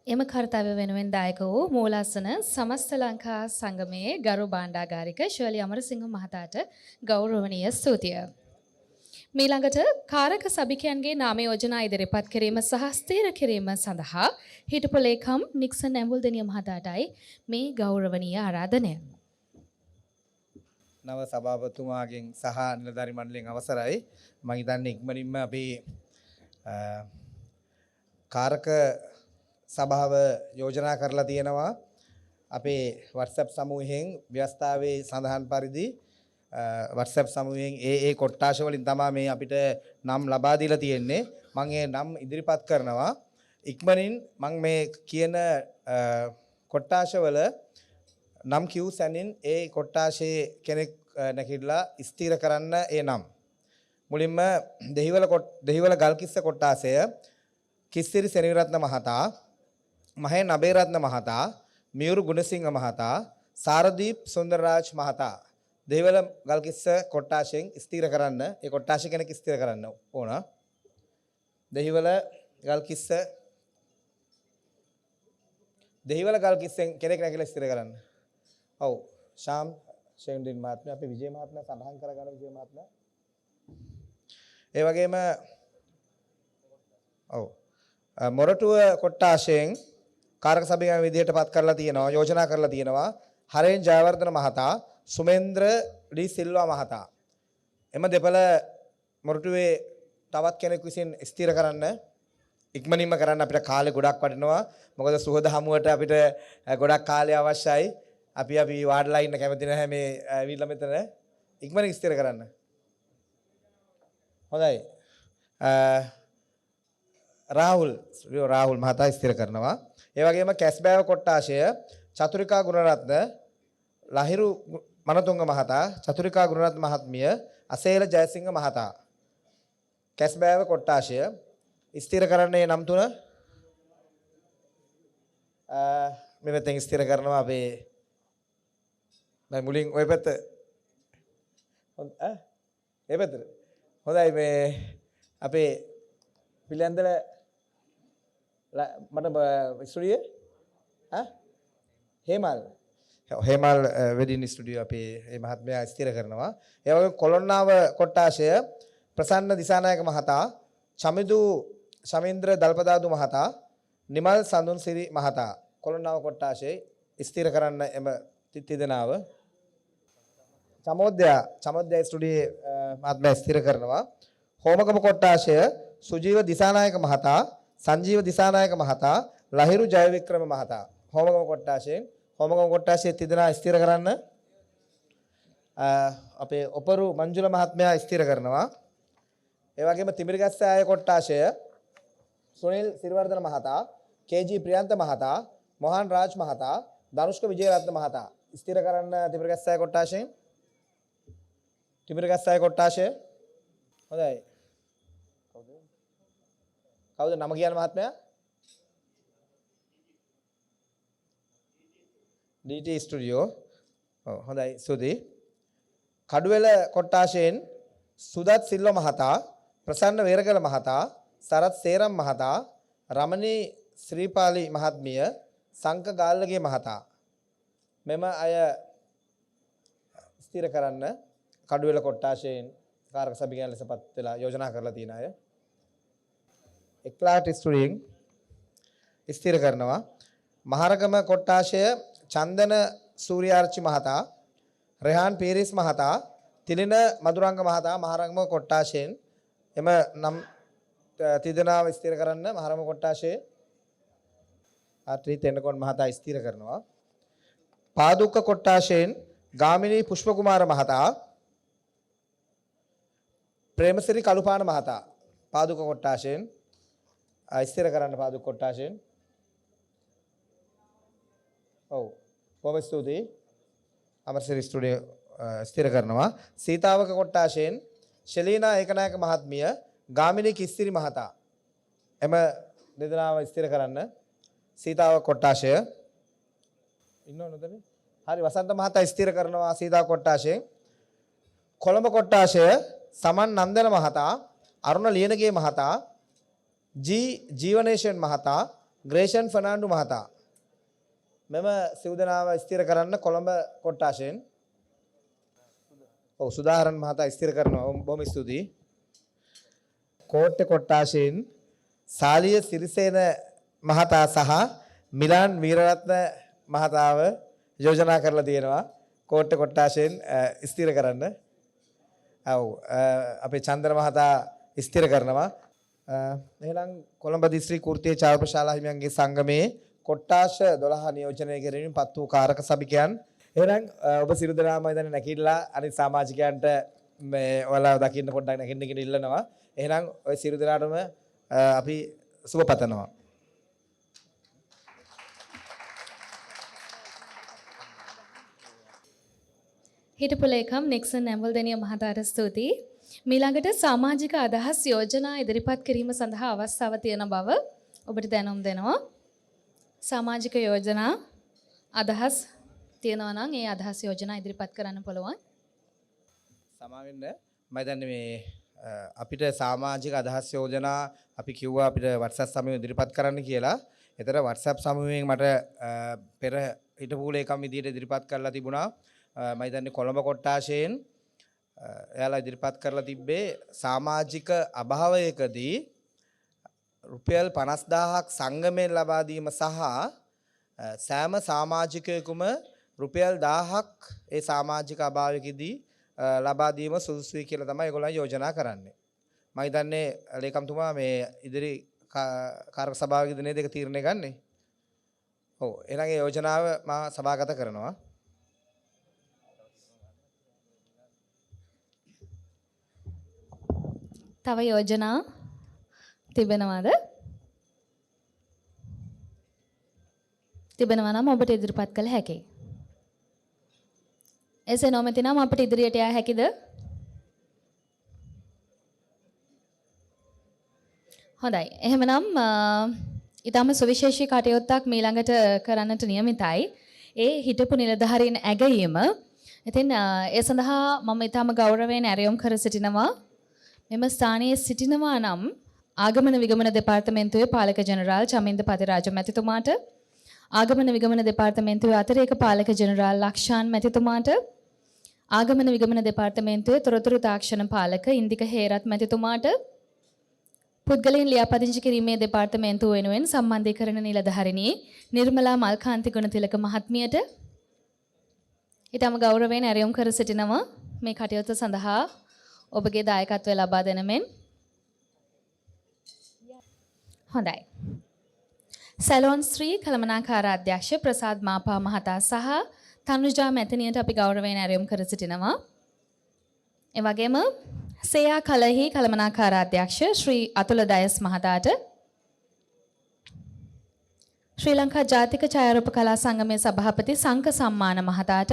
එම කර්තව්‍ය වෙනුවෙන් දායක වූ මූලාසන සමස්ත ලංකා සංගමයේ ගරු භාණ්ඩාගාරික ශර්ලි අමරසිංහ මහතාට ගෞරවනීය ස්තුතිය. මීළඟට කාරක සභිකයන්ගේ නාම යෝජනා ඉදිරිපත් කිරීම සහ ස්ථීර කිරීම සඳහා හිටපු ලේකම් නික්සන් ඇඹුල්දෙනිය මහතාටයි මේ ගෞරවනීය ආරාධනය. නව සභාපතිතුමාගෙන් සහ නිලධාරි මණ්ඩලයෙන් අවසරයි. මම හිතන්නේ ඉක්මනින්ම අපේ කාරක සභාව යෝජනා කරලා තියෙනවා අපේ WhatsApp සමූහයෙන් ව්‍යවස්ථාවේ සඳහන් පරිදි WhatsApp සමූහයෙන් ඒ කොට්ටාශ වලින් තමයි මේ අපිට නම් ලබා දීලා තියෙන්නේ. මම ඒ නම් ඉදිරිපත් කරනවා. ඉක්මනින් මම මේ කියන කොට්ටාශ වල නම් කිව් සැනින් ඒ කොට්ටාශයේ කෙනෙක් නැගිටලා ස්ථිර කරන්න ඒ නම්. මුලින්ම දෙහිවල ගල්කිස්ස කොට්ටාශය කිස්සිරි සෙනවිරත්න මහතා, මහේන් අබේරත්න මහතා, මියුරු ගුණසිංහ මහතා, සාරදීප් සුන්දරරාජ් මහතා දෙහිවල ගල්කිස්ස කොට්ටාශයෙන් ස්ථිර කරන්න. ඒ කොට්ටාශය කෙනෙක් ස්ථිර කරන්න ඕන. දෙහිවල ගල්කිස්සෙන් කෙනෙක් නැගිලා ස්ථිර කරන්න. ඔව් ශාම් ෂෙන්ඩින් මහත්මයා, අපි විජේ මහත්මයා සඳහන් කරගන්න. විජේ මහත්මයා ඒ වගේම ඔව් මොරටුව කොට්ටාශයෙන් කාරක සභාවේ විදිහට පත් කරලා තියෙනවා, යෝජනා කරලා තියෙනවා හරේන් ජයවර්ධන මහතා, සුමේන්ද්‍ර ඩී සිල්වා මහතා. එම දෙපළ මොරටුවේ තවත් කෙනෙක් විසින් ස්ථිර කරන්න ඉක්මනින්ම කරන්න. අපිට කාලේ ගොඩක් වටිනවා. මොකද සුහද හමුවට අපිට ගොඩක් කාලය අවශ්‍යයි. අපි වාඩිලා ඉන්න කැමති නැහැ මේ ඇවිල්ලා මෙතන. ඉක්මනින් ස්ථිර කරන්න. හොඳයි. රාහුල් මහතා ස්ථිර කරනවා. ඒ වගේම කැස්බෑව කොට්ටාශය චතුරිකා ගුණරත්න, ලහිරු මනතුංග මහතා, චතුරිකා ගුණරත්න මහත්මිය, අසේල ජයසිංහ මහතා. කැස්බෑව කොට්ටාශය ස්ථිර කරන්නේ නම් තුන මෙතෙන් ස්ථිර කරනවා. අපේ මුලින් ඔය පැත්ත ඒ පැත්තට හොඳයි. මේ අපේ පිළියන්දල මට ස්ටුඩියෝ හේමල් වෙඩින් ස්ටුඩියෝ අපේ මේ මහත්මයා ස්ථිර කරනවා. ඒ වගේම කොළොන්නාව කොට්ටාශය ප්‍රසන්න දිසානායක මහතා, චමිදු ශමීන්ද්‍ර දල්පදාදු මහතා, නිමල් සඳුන්සිරි මහතා කොළොන්නාව කොට්ටාශයේ ස්ථිර කරන්න එම තිදෙනාව. චමෝද්‍ය ස්ටුඩියේ මහත්මයා ස්ථිර කරනවා. හෝමගම කොට්ටාශය සුජීව දිසානායක මහතා, සංජීව දිසානායක මහතා, ලහිරු ජයවික්‍රම මහතා. හෝමගම කොට්ටාශයේ තිදෙනා ස්ථිර කරන්න. අපේ ඔපරු මංජුල මහත්මයා ස්ථිර කරනවා. ඒ වගේම තිමිරගස්සාය කොට්ටාශය සුනිල් සිරිවර්ධන මහතා, කේ.ජී. ප්‍රියන්ත මහතා, මොහන් රාජ් මහතා, ධනුෂ්ක විජේරත්න මහතා ස්ථිර කරන්න තිමිරගස්සාය කොට්ටාශයෙන්. තිමිරගස්සාය කොට්ටාශය හොඳයි. කවුද නම කියන මහත්මයා? DT studio. ඔව් හොඳයි ස්තුතියි. කඩුවෙල කොට්ටාශයෙන් සුදත් සිල්ව මහතා, ප්‍රසන්න වේරගල මහතා, සරත් සේරම් මහතා, රමණී ශ්‍රීපාලි මහත්මිය, සංක ගාල්ලගේ මහතා මෙම අය ස්ථිර කරන්න කඩුවෙල කොට්ටාශයෙන් කාරක සභිකයන් ලෙස පත් වෙලා යෝජනා කරලා තියෙන අය. එක්ලාට ස්ටුඩියෙන් ස්ථිර කරනවා. මහරගම කොට්ටාශය චන්දන සූර්යාර්චි මහතා, රෙහාන් පීරිස් මහතා, තිලින මදුරංග මහතා මහරගම කොට්ටාශයෙන් එම නම් තිදෙනාව ස්ථිර කරන්න මහරගම කොට්ටාශයේ ආත්‍රී තෙන්නකොන් මහතා ස්ථිර කරනවා. පාදුක්ක කොට්ටාශයෙන් ගාමිණී පුෂ්පකුමාර මහතා, ප්‍රේමසිරි කළුපාන මහතා පාදුක කොට්ටාශයෙන් ස්ථිර කරන්න. පාදුක කොට්ටාශයෙන් ඔව් බොහොම ස්තුතියි. අමරසිරි ස්ටුඩියෝ ස්ථිර කරනවා. සීතාවක කොට්ටාශයෙන් ශෙලීනා ඒකනායක මහත්මිය, ගාමිණී කිස්සිරි මහතා එම දෙදෙනාව ස්ථිර කරන්න. සීතාවක කොට්ටාශය ඉන්නවද? හරි වසන්ත මහතා ස්ථිර කරනවා සීතාවක කොට්ටාශයෙන්. කොළඹ කොට්ටාශය සමන් නන්දන මහතා, අරුණ ලියනගේ මහතා, ජීවනේෂන් මහතා, ග්‍රේෂන් ෆර්නාන්ඩු මහතා මෙම සිව්දෙනාව ස්ථිර කරන්න කොළඹ කොට්ටාශයෙන්. ඔව් සුදාහරන් මහතා ස්ථිර කරනවා. බොහොම ස්තුතියි. කෝට්ටේ කොට්ටාශයෙන් සාලිය සිරිසේන මහතා සහ මිලාන් වීරරත්න මහතාව යෝජනා කරලා තියෙනවා කෝට්ටේ කොට්ටාශයෙන් ස්ථිර කරන්න. ඔව් අපේ චන්ද්‍ර මහතා ස්ථිර කරනවා. එහෙනම් කොළඹ දිස්ත්‍රික් කෘත්‍ය චාරුපශාලා හිමියන්ගේ සංගමයේ කොට්ටාශ 12 නියෝජනය කිරීමෙන් පත් වූ කාරක සභිකයන්. එහෙනම් ඔබ සියලු දෙනාම ඉතින් නැගිටලා අනිත් සමාජිකයන්ට මේ ඔයාලා දකින්න පොඩ්ඩක් නැගින්න කියලා ඉල්ලනවා. එහෙනම් ඔය සියලු දෙනාටම අපි සුබ පතනවා. හිටපු ලේකම් නික්සන් නැම්වල්දෙනිය මහතාට ස්තුතියි. මීළඟට සමාජික අදහස් යෝජනා ඉදිරිපත් කිරීම සඳහා අවස්ථාව තියෙන බව ඔබට දැනුම් දෙනවා. සමාජික යෝජනා අදහස් තියෙනවා නම් ඒ අදහස් යෝජනා ඉදිරිපත් කරන්න පුළුවන්. සමාවෙන්න මම දන්නේ මේ අපිට සමාජික අදහස් යෝජනා අපි කිව්වා අපිට WhatsApp සමූහය ඉදිරිපත් කරන්න කියලා. ඒතර WhatsApp සමූහයෙන් මට පෙර හිටපු ලේකම් විදියට ඉදිරිපත් කරලා තිබුණා. මම දන්නේ කොළඹ කොට්ටාශයෙන් එයාලා ඉදිරිපත් කරලා තිබ්බේ සමාජික අභාවයකදී රුපියල් 50000ක් සංගමයෙන් ලබා දීම සහ සෑම සමාජිකයෙකුම රුපියල් 1000ක් ඒ සමාජික අභාවයකදී ලබා දීම සුදුසුයි කියලා තමයි ඒගොල්ලෝ යෝජනා කරන්නේ. මම හිතන්නේ ලේකම්තුමා මේ ඉදිරි කාර්ය සභාවකදී නේද ඒක තීරණය ගන්නෙ? ඔව් එහෙනම් ඒ යෝජනාව මම සභාගත කරනවා. තව යෝජනා තිබෙනවද? තිබෙනවා නම් ඔබට ඉදිරිපත් කළ හැකියි. එසේ නොමැතිනම් අපිට ඉදිරියට යා හැකිද? හොඳයි. එහෙමනම් ඊටම සුවිශේෂී කටයුත්තක් මීළඟට කරන්නට නියමිතයි. ඒ හිටපු නිලධාරීන් ඇගයීම. ඉතින් ඒ සඳහා මම ඊටම ගෞරවයෙන් ඇරයුම් කර සිටිනවා. මෙම ස්ථානයේ සිටිනවා නම් ආගමන විගමන දෙපාර්තමේන්තුවේ පාලක ජෙනරාල් චමින්ද පතිරාජ මැතිතුමාට, ආගමන විගමන දෙපාර්තමේන්තුවේ අතිරේක පාලක ජෙනරාල් ලක්ෂාන් මැතිතුමාට, ආගමන විගමන දෙපාර්තමේන්තුවේ තොරතුරු තාක්ෂණ පාලක ඉන්දික හේරත් මැතිතුමාට, පුද්ගලයන් ලියාපදිංචි කිරීමේ දෙපාර්තමේන්තුව වෙනුවෙන් සම්බන්ධීකරණ නිලධාරිණී නිර්මලා මල්කාන්ති ගුණතිලක මහත්මියට, ඊටම ගෞරවයෙන් ඇරයුම් කර සිටිනවා මේ කටයුත්ත සඳහා ඔබගේ දායකත්වය ලබා දෙන මෙන්. හොඳයි. සැලොන් ශ්‍රී කළමනාකාර අධ්‍යක්ෂ ප්‍රසාද් මාපා මහතා සහ තනුජා මැතිනියට අපි ගෞරවයෙන් ඇරයුම් කර සිටිනවා. ඒ වගේම සේයා කලහි කළමනාකාර අධ්‍යක්ෂ ශ්‍රී අතුල දයස් මහතාට, ශ්‍රී ලංකා ජාතික ඡායාරූප කලා සංගමයේ සභාපති සංක සම්මාන මහතාට,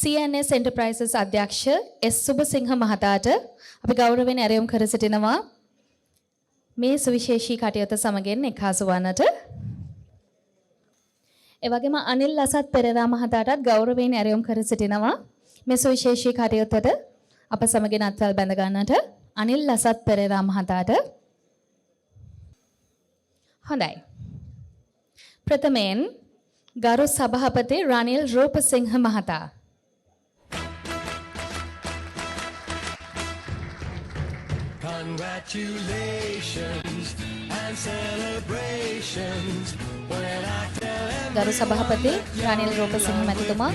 CNS Enterprises අධ්‍යක්ෂ S සුබසිංහ මහතාට අපි ගෞරවයෙන් ඇරයුම් කර සිටිනවා මේ සුවිශේෂී කටයුත්ත සමගින් එක්හසු වන්නට. ඒ වගේම අනිල් ලසත් පෙරේරා මහතාටත් ගෞරවයෙන් ඇරයුම් කර සිටිනවා මේ සුවිශේෂී කටයුත්තට අප සමගින් අත්වැල් බැඳ ගන්නට. අනිල් ලසත් පෙරේරා මහතාට. හොඳයි. ප්‍රථමයෙන් ගරු සභාපති රනිල් රූපසිංහ මහතා. Congratulations and celebrations when I tell ගරු සභාපති රනිල් රූපසිංහ මැතිතුමා.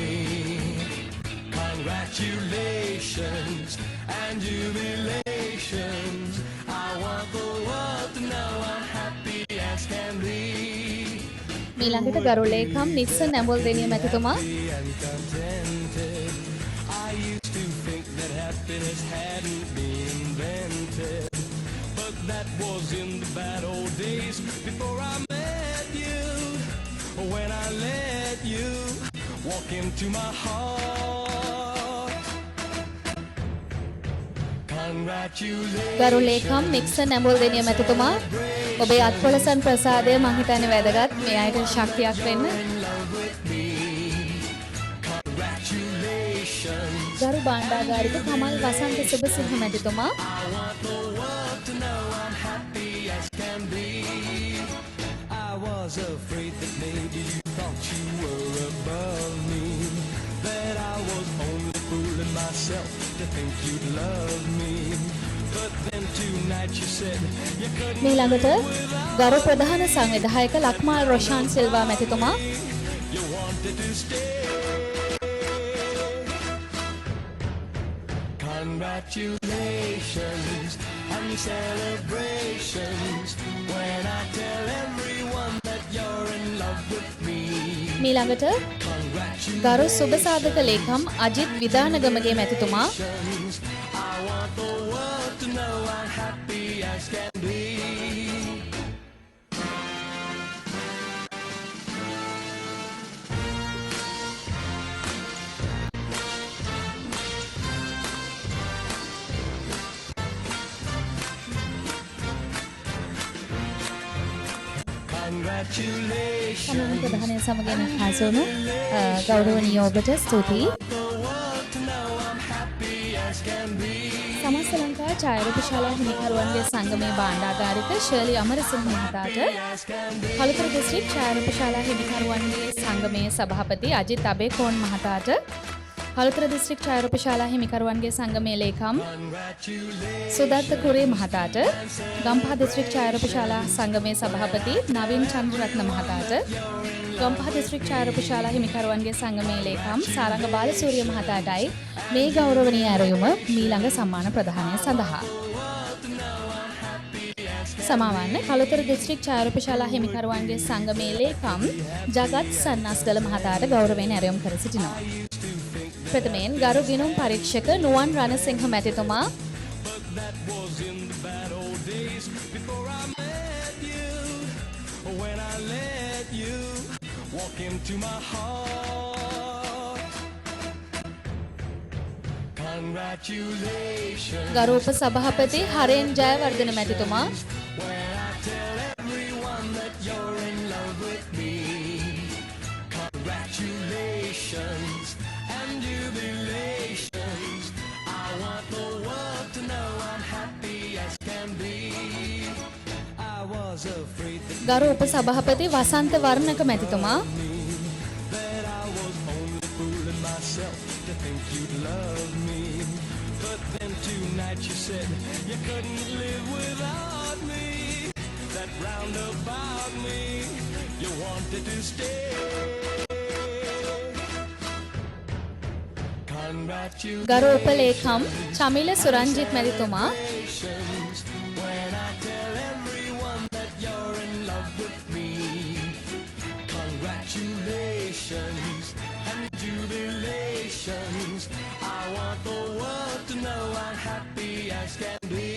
Congratulations and jubilations. I want the world to know I'm happy as can be. ඊළඟට ගරු ලේකම් නික්සන් ඇඹුල් දෙනිය මැතිතුමා. And contented. I used to think that happiness hadn't been invented, but that was in the bad old days before I met you. When I let you walk into my heart. Congratulations. ගරු ලේකම් Nixon ඇඹුල් දෙනිය මැතිතුමා, ඔබේ අත්පොලසන් ප්‍රසාදය මම හිතන්නේ වැදගත් මේ අයට ශක්තියක් වෙන්න. ගරු භාණ්ඩාගාරික කමල් වසන්ත සුබසිංහ මැතිතුමා. I was afraid that maybe you thought you were above me, that I was only fooling myself to think you'd love me. But then tonight you said you couldn't ඊළඟට ගරු ප්‍රධාන සංවිධායක ලක්මාල් රොෂාන් සිල්වා මැතිතුමා. you wanted to stay. Congratulations and celebrations when I tell everyone that you're in love with me. ඊළඟට ගරු සුබසාධක ලේකම් අජිත් විදානගමගේ මැතිතුමා. I want the world to know I'm happy as can be. Congratulations. සමාන ප්‍රධානය සමගින් හසුණු ගෞරවනීය ඔබට ස්තුතියි. සමස්ත ලංකා ඡායාරූප ශාලා හිමිකරුවන්ගේ සංගමේ භාණ්ඩාගාරික ශර්ලි අමරසිංහ මහතාට, කළුතර දිස්ත්‍රික් ඡායාරූප ශාලා හිමිකරුවන්ගේ සංගමේ සභාපති අජිත් අබේකෝන් මහතාට, කළුතර දිස්ත්‍රික් ඡායාරූප ශාලා හිමිකරුවන්ගේ සංගමේ ලේකම් සුදත්ත කුරේ මහතාට, ගම්පහ දිස්ත්‍රික් ඡායාරූප ශාලා සංගමේ සභාපති නවීන් චන්ද්‍රරත්න මහතාට, ගම්පහ දිස්ත්‍රික් ඡායාරූප ශාලා හිමිකරුවන්ගේ සංගමේ ලේකම් සාරංග බාලසූරිය මහතාටයි මේ ගෞරවනීය ඇරයුම මීළඟ සම්මාන ප්‍රදානය සඳහා. සමාවන්න කළුතර දිස්ත්‍රික් ඡායාරූප ශාලා හිමිකරුවන්ගේ සංගමේ ලේකම් ජගත් සන්නස්ගල මහතාට ගෞරවයෙන් ඇරයුම් කර සිටිනවා. ප්‍රථමයෙන් ගරු ගිණුම් පරීක්ෂක නුවන් රණසිංහ මැතිතුමා. When I let you walk into my heart. Congratulations. ගරු උප සභාපති හරෙන් ජයවර්ධන මැතිතුමා. When I tell everyone that you're in love with me. Congratulations and jubilations. I want the world to know I'm happy as can be. I was afraid that ගරු උප සභාපති වසන්ත වර්ණක මැතිතුමා. that I was only fooling myself to think you'd love me. But then tonight you said you couldn't live without me. That roundabout me, you wanted to stay. ගරු උපලේකම් චමිල සුරංජිත් මැතිතුමා when I tell everyone that you're in love with me. Congratulations and jubilations. I want the world to know I'm happy as can be.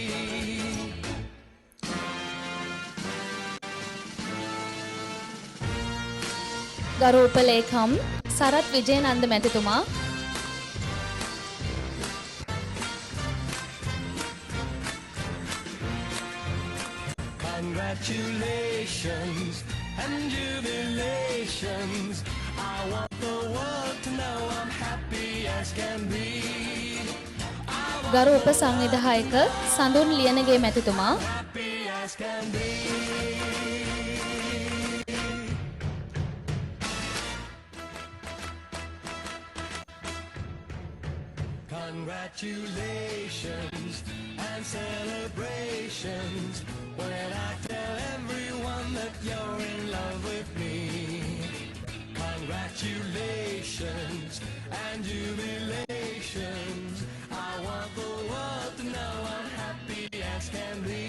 ගරු උපලේකම් සරත් විජේනන්ද මැතිතුමා Congratulations and jubilations. I want the world to know I'm happy as can be. ගරු උපසංවිධායක සඳුන් ලියනගේ මැතිතුමා Happy as can be. Congratulations and celebrations when I tell everyone that you're in love with me. Congratulations and jubilations. I want the world to know I'm happy as can be.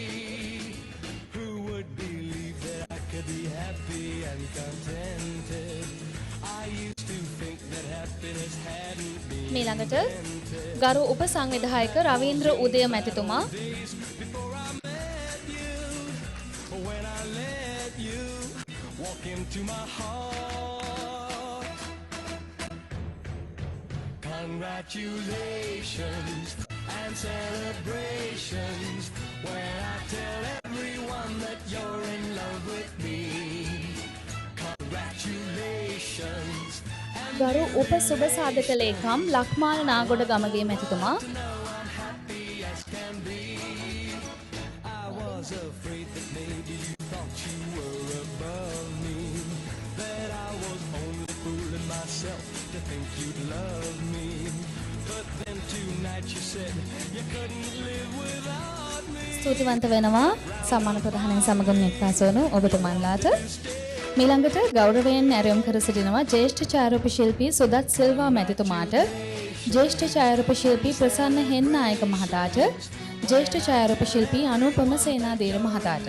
Who would believe that I could be happy and contented? I used to think that happiness hadn't been. මීළඟට ගරු උපසංවිධායක රවීන්ද්‍ර උදය මැතිතුමා Before I met you, when I let you walk into my heart. Congratulations and celebrations when I tell everyone that you're in love with me. Congratulations. ගරු උප සුබ සාධක ලේකම් ලක්මාල් නාගොඩ ගමගේ මැතිතුමා I was afraid that maybe you thought you were above me, that I was only fooling myself to think you'd love me. But then tonight you said you couldn't live without me. ස්තුතිවන්ත වෙනවා සම්මාන ප්‍රදානයෙන් සමගම එක්රාස් වන ඔබතුමන්ලාට. මීළඟට ගෞරවයෙන් ඇරයුම් කර සිටිනවා ජ්‍යෙෂ්ඨ ඡායාරූප ශිල්පී සුදත් සිල්වා මැතිතුමාට, ජ්‍යෙෂ්ඨ ඡායාරූප ශිල්පී ප්‍රසන්න හෙන්නායක මහතාට, ජ්‍යෙෂ්ඨ ඡායාරූප ශිල්පී අනුපම සේනාධීර මහතාට.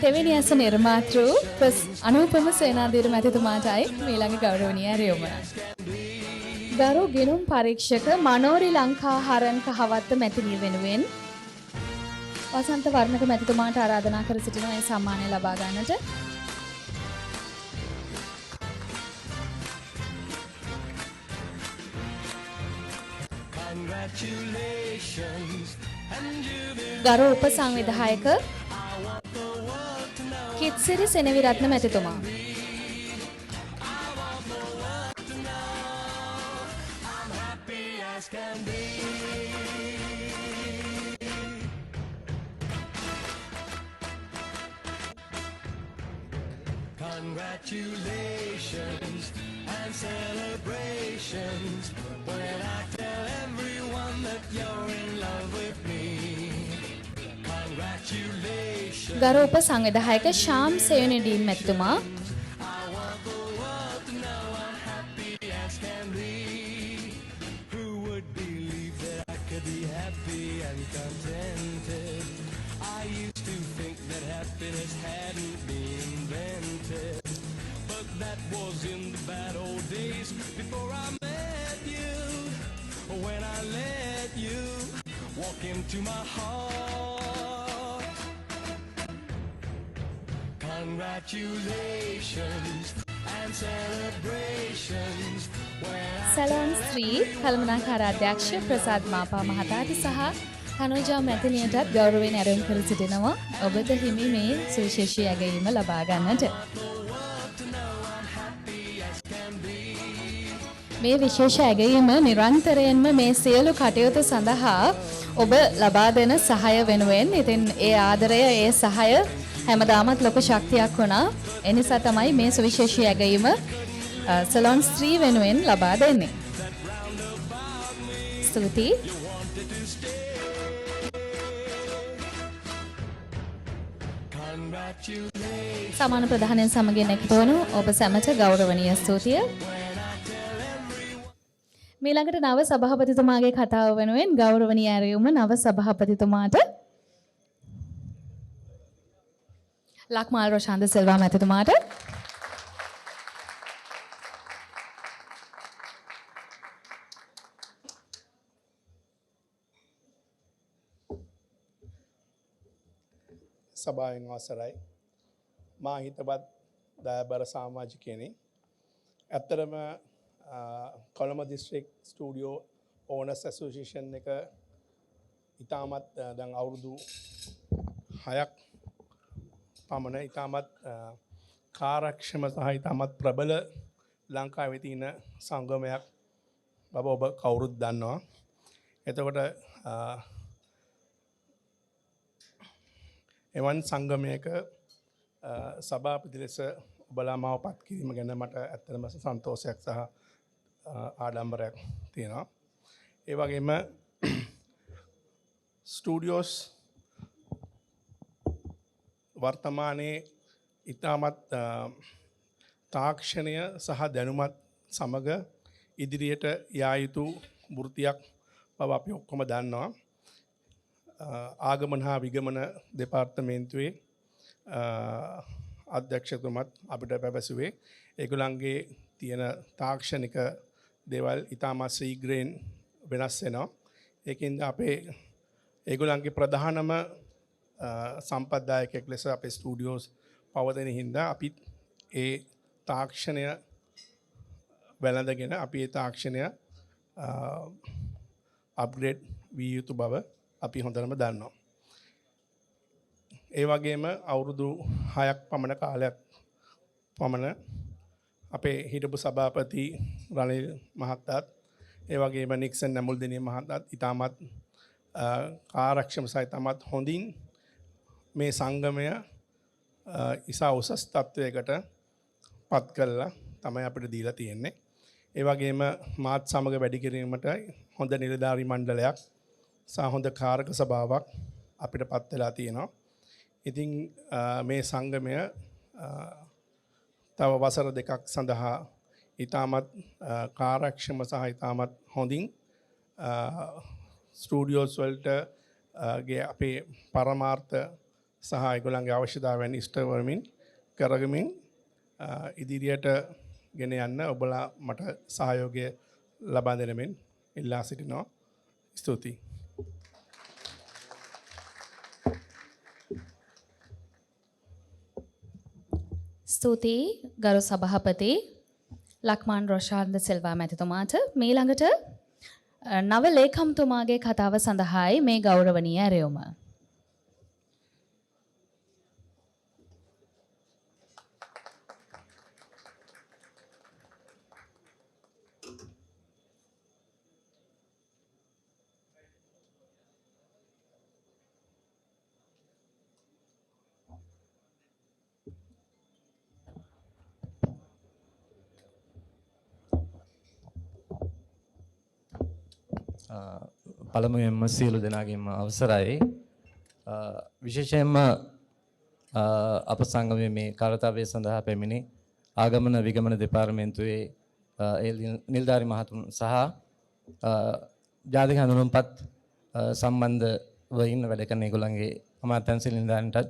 තෙවැනි ඇස නිර්මාතෘ අනුපම සේනාධීර මැතිතුමාටයි මීළඟ ගෞරවනීය ඇරයුම. ගරු ගිණුම් පරීක්ෂක මනෝරි ලංකා හරන් කහවත්ත මැතිණිය වෙනුවෙන් වසන්ත වර්ණක මැතිතුමාට ආරාධනා කර සිටිනවා මේ සම්මානය ලබා ගන්නට. Congratulations and jubilations. ගරු උපසංවිධායක කිත්සිරි සෙනවිරත්න මැතිතුමා Happy as can be. Congratulations and celebrations when I tell everyone that you're in love with me. Congratulations. ගරු උපසංවිධායක ශාම් සේවනඩීන් මැතිතුමා I want the world to know I'm happy as can be. Who would believe that I could be happy and contented? I used to think that happiness hadn't been invented, but that was in the bad old days before I met you. When I let you walk into my heart. Congratulations and celebrations when I salon ස්ත්‍රී කළමනාකාර අධ්‍යක්ෂ ප්‍රසාද් මාපා මහතාට සහ තනුජා මැතිණියටත් ගෞරවයෙන් ඇරයුම් කර සිටිනවා ඔබට හිමි මේ සුවිශේෂී ඇගයීම ලබා ගන්නට. මේ විශේෂ ඇගයීම නිරන්තරයෙන්ම මේ සියලු කටයුතු සඳහා ඔබ ලබා දෙන සහය වෙනුවෙන් ඉතින් ඒ ආදරය ඒ සහය හැමදාමත් ලොකු ශක්තියක් වුණා. ඒ නිසා තමයි මේ සුවිශේෂී ඇගයීම සැලොන් ස්ත්‍රී වෙනුවෙන් ලබා දෙන්නේ. ස්තුතියි. සමාන ප්‍රධානයෙන් සමගින් එකතු වන ඔබ සැමට ගෞරවනීය ස්තුතිය. මීළඟට නව සභාපතිතුමාගේ කතාව වෙනුවෙන් ගෞරවනීය ඇරයුම නව සභාපතිතුමාට ලක්මාල් රොෂාන්ද සිල්වා මැතිතුමාට සභාවෙන් අවසරයි. මා හිතවත් දයාබර සාමාජිකයනි. ඇත්තරම කොළඹ දිස්ත්‍රික් ස්ටූඩියෝ ඕනර්ස් ඇසෝසියේෂන් එක ඉතාමත් දැන් අවුරුදු 6ක් පමණ ඉතාමත් කාර්යක්ෂම සහ ඉතාමත් ප්‍රබල ලංකාවේ තියෙන සංගමයක් බව ඔබ කවුරුත් දන්නවා. එතකොට එවන් සංගමයක සභාපති ලෙස ඔබලා මාව පත් කිරීම ගැන මට ඇත්තටම සන්තෝෂයක් සහ ආඩම්බරයක් තියෙනවා. ඒ වගේම ස්ටූඩියෝස් වර්තමානයේ ඉතාමත් තාක්ෂණය සහ දැනුමත් සමග ඉදිරියට යා යුතු වෘත්තියක් බව අපි ඔක්කොම දන්නවා. ආගමන හා විගමන දෙපාර්තමේන්තුවේ අධ්‍යක්ෂතුමත් අපිට පැවසුවේ ඒගොල්ලන්ගේ තියෙන තාක්ෂණික දේවල් ඉතාමත් ශීඝ්‍රයෙන් වෙනස් වෙනවා. ඒකින්ද අපේ ඒගොල්ලන්ගේ ප්‍රධානම සම්පත්දායකයෙක් ලෙස අපේ ස්ටූඩියෝස් පවතින හින්දා අපිත් ඒ තාක්ෂණය වැළඳගෙන අපි ඒ තාක්ෂණය අප්ග්‍රේඩ් විය යුතු බව අපි හොඳටම දන්නවා. ඒ වගේම අවුරුදු 6ක් පමණ කාලයක් පමණ අපේ හිටපු සභාපති රනිල් මහතාත් ඒ වගේම නික්සන් නැමුල්දිනිය මහතාත් ඉතාමත් ආරක්ෂම සහ ඉතාමත් හොඳින් මේ සංගමය ඉසා උසස් තත්වයකට පත් කළා තමයි අපිට දීලා තියෙන්නේ. ඒ වගේම මාත් සමග වැඩි කිරීමට හොඳ නිලධාරි මණ්ඩලයක් සහ හොඳ කාරක සභාවක් අපිට පත් වෙලා තියෙනවා. ඉතින් මේ සංගමය තව වසර 2ක් සඳහා ඉතාමත් කාර්යක්ෂම සහ ඉතාමත් හොඳින් ස්ටූඩියෝස් වලට ගේ අපේ පරමාර්ථ සහ ඒගොල්ලන්ගේ අවශ්‍යතාවයන් ඉෂ්ට කරගමින් ඉදිරියට ගෙන යන්න ඔබලා මට සහයෝගය ලබා දෙන මෙන් ඉල්ලා සිටිනවා. ස්තුතියි. ස්තුතියි ගරු සභාපති ලක්මාන් රොෂාන්ද සිල්වා මැතිතුමාට. මීළඟට නව ලේකම්තුමාගේ කතාව සඳහායි මේ ගෞරවනීය ඇරයුම. පළමුවෙන්ම සියලු දෙනාගේම අවසරයි. විශේෂයෙන්ම අප සංගමයේ මේ කාර්යතාවය සඳහා පැමිණි ආගමන විගමන දෙපාර්තමේන්තුවේ නිලධාරි මහතුන් සහ ජාතික හඳුනුම්පත් සම්බන්ධව ඉන්න වැඩ කරන ඒගොල්ලන්ගේ අමාත්‍යාංශ නිලධාරීන්ටත්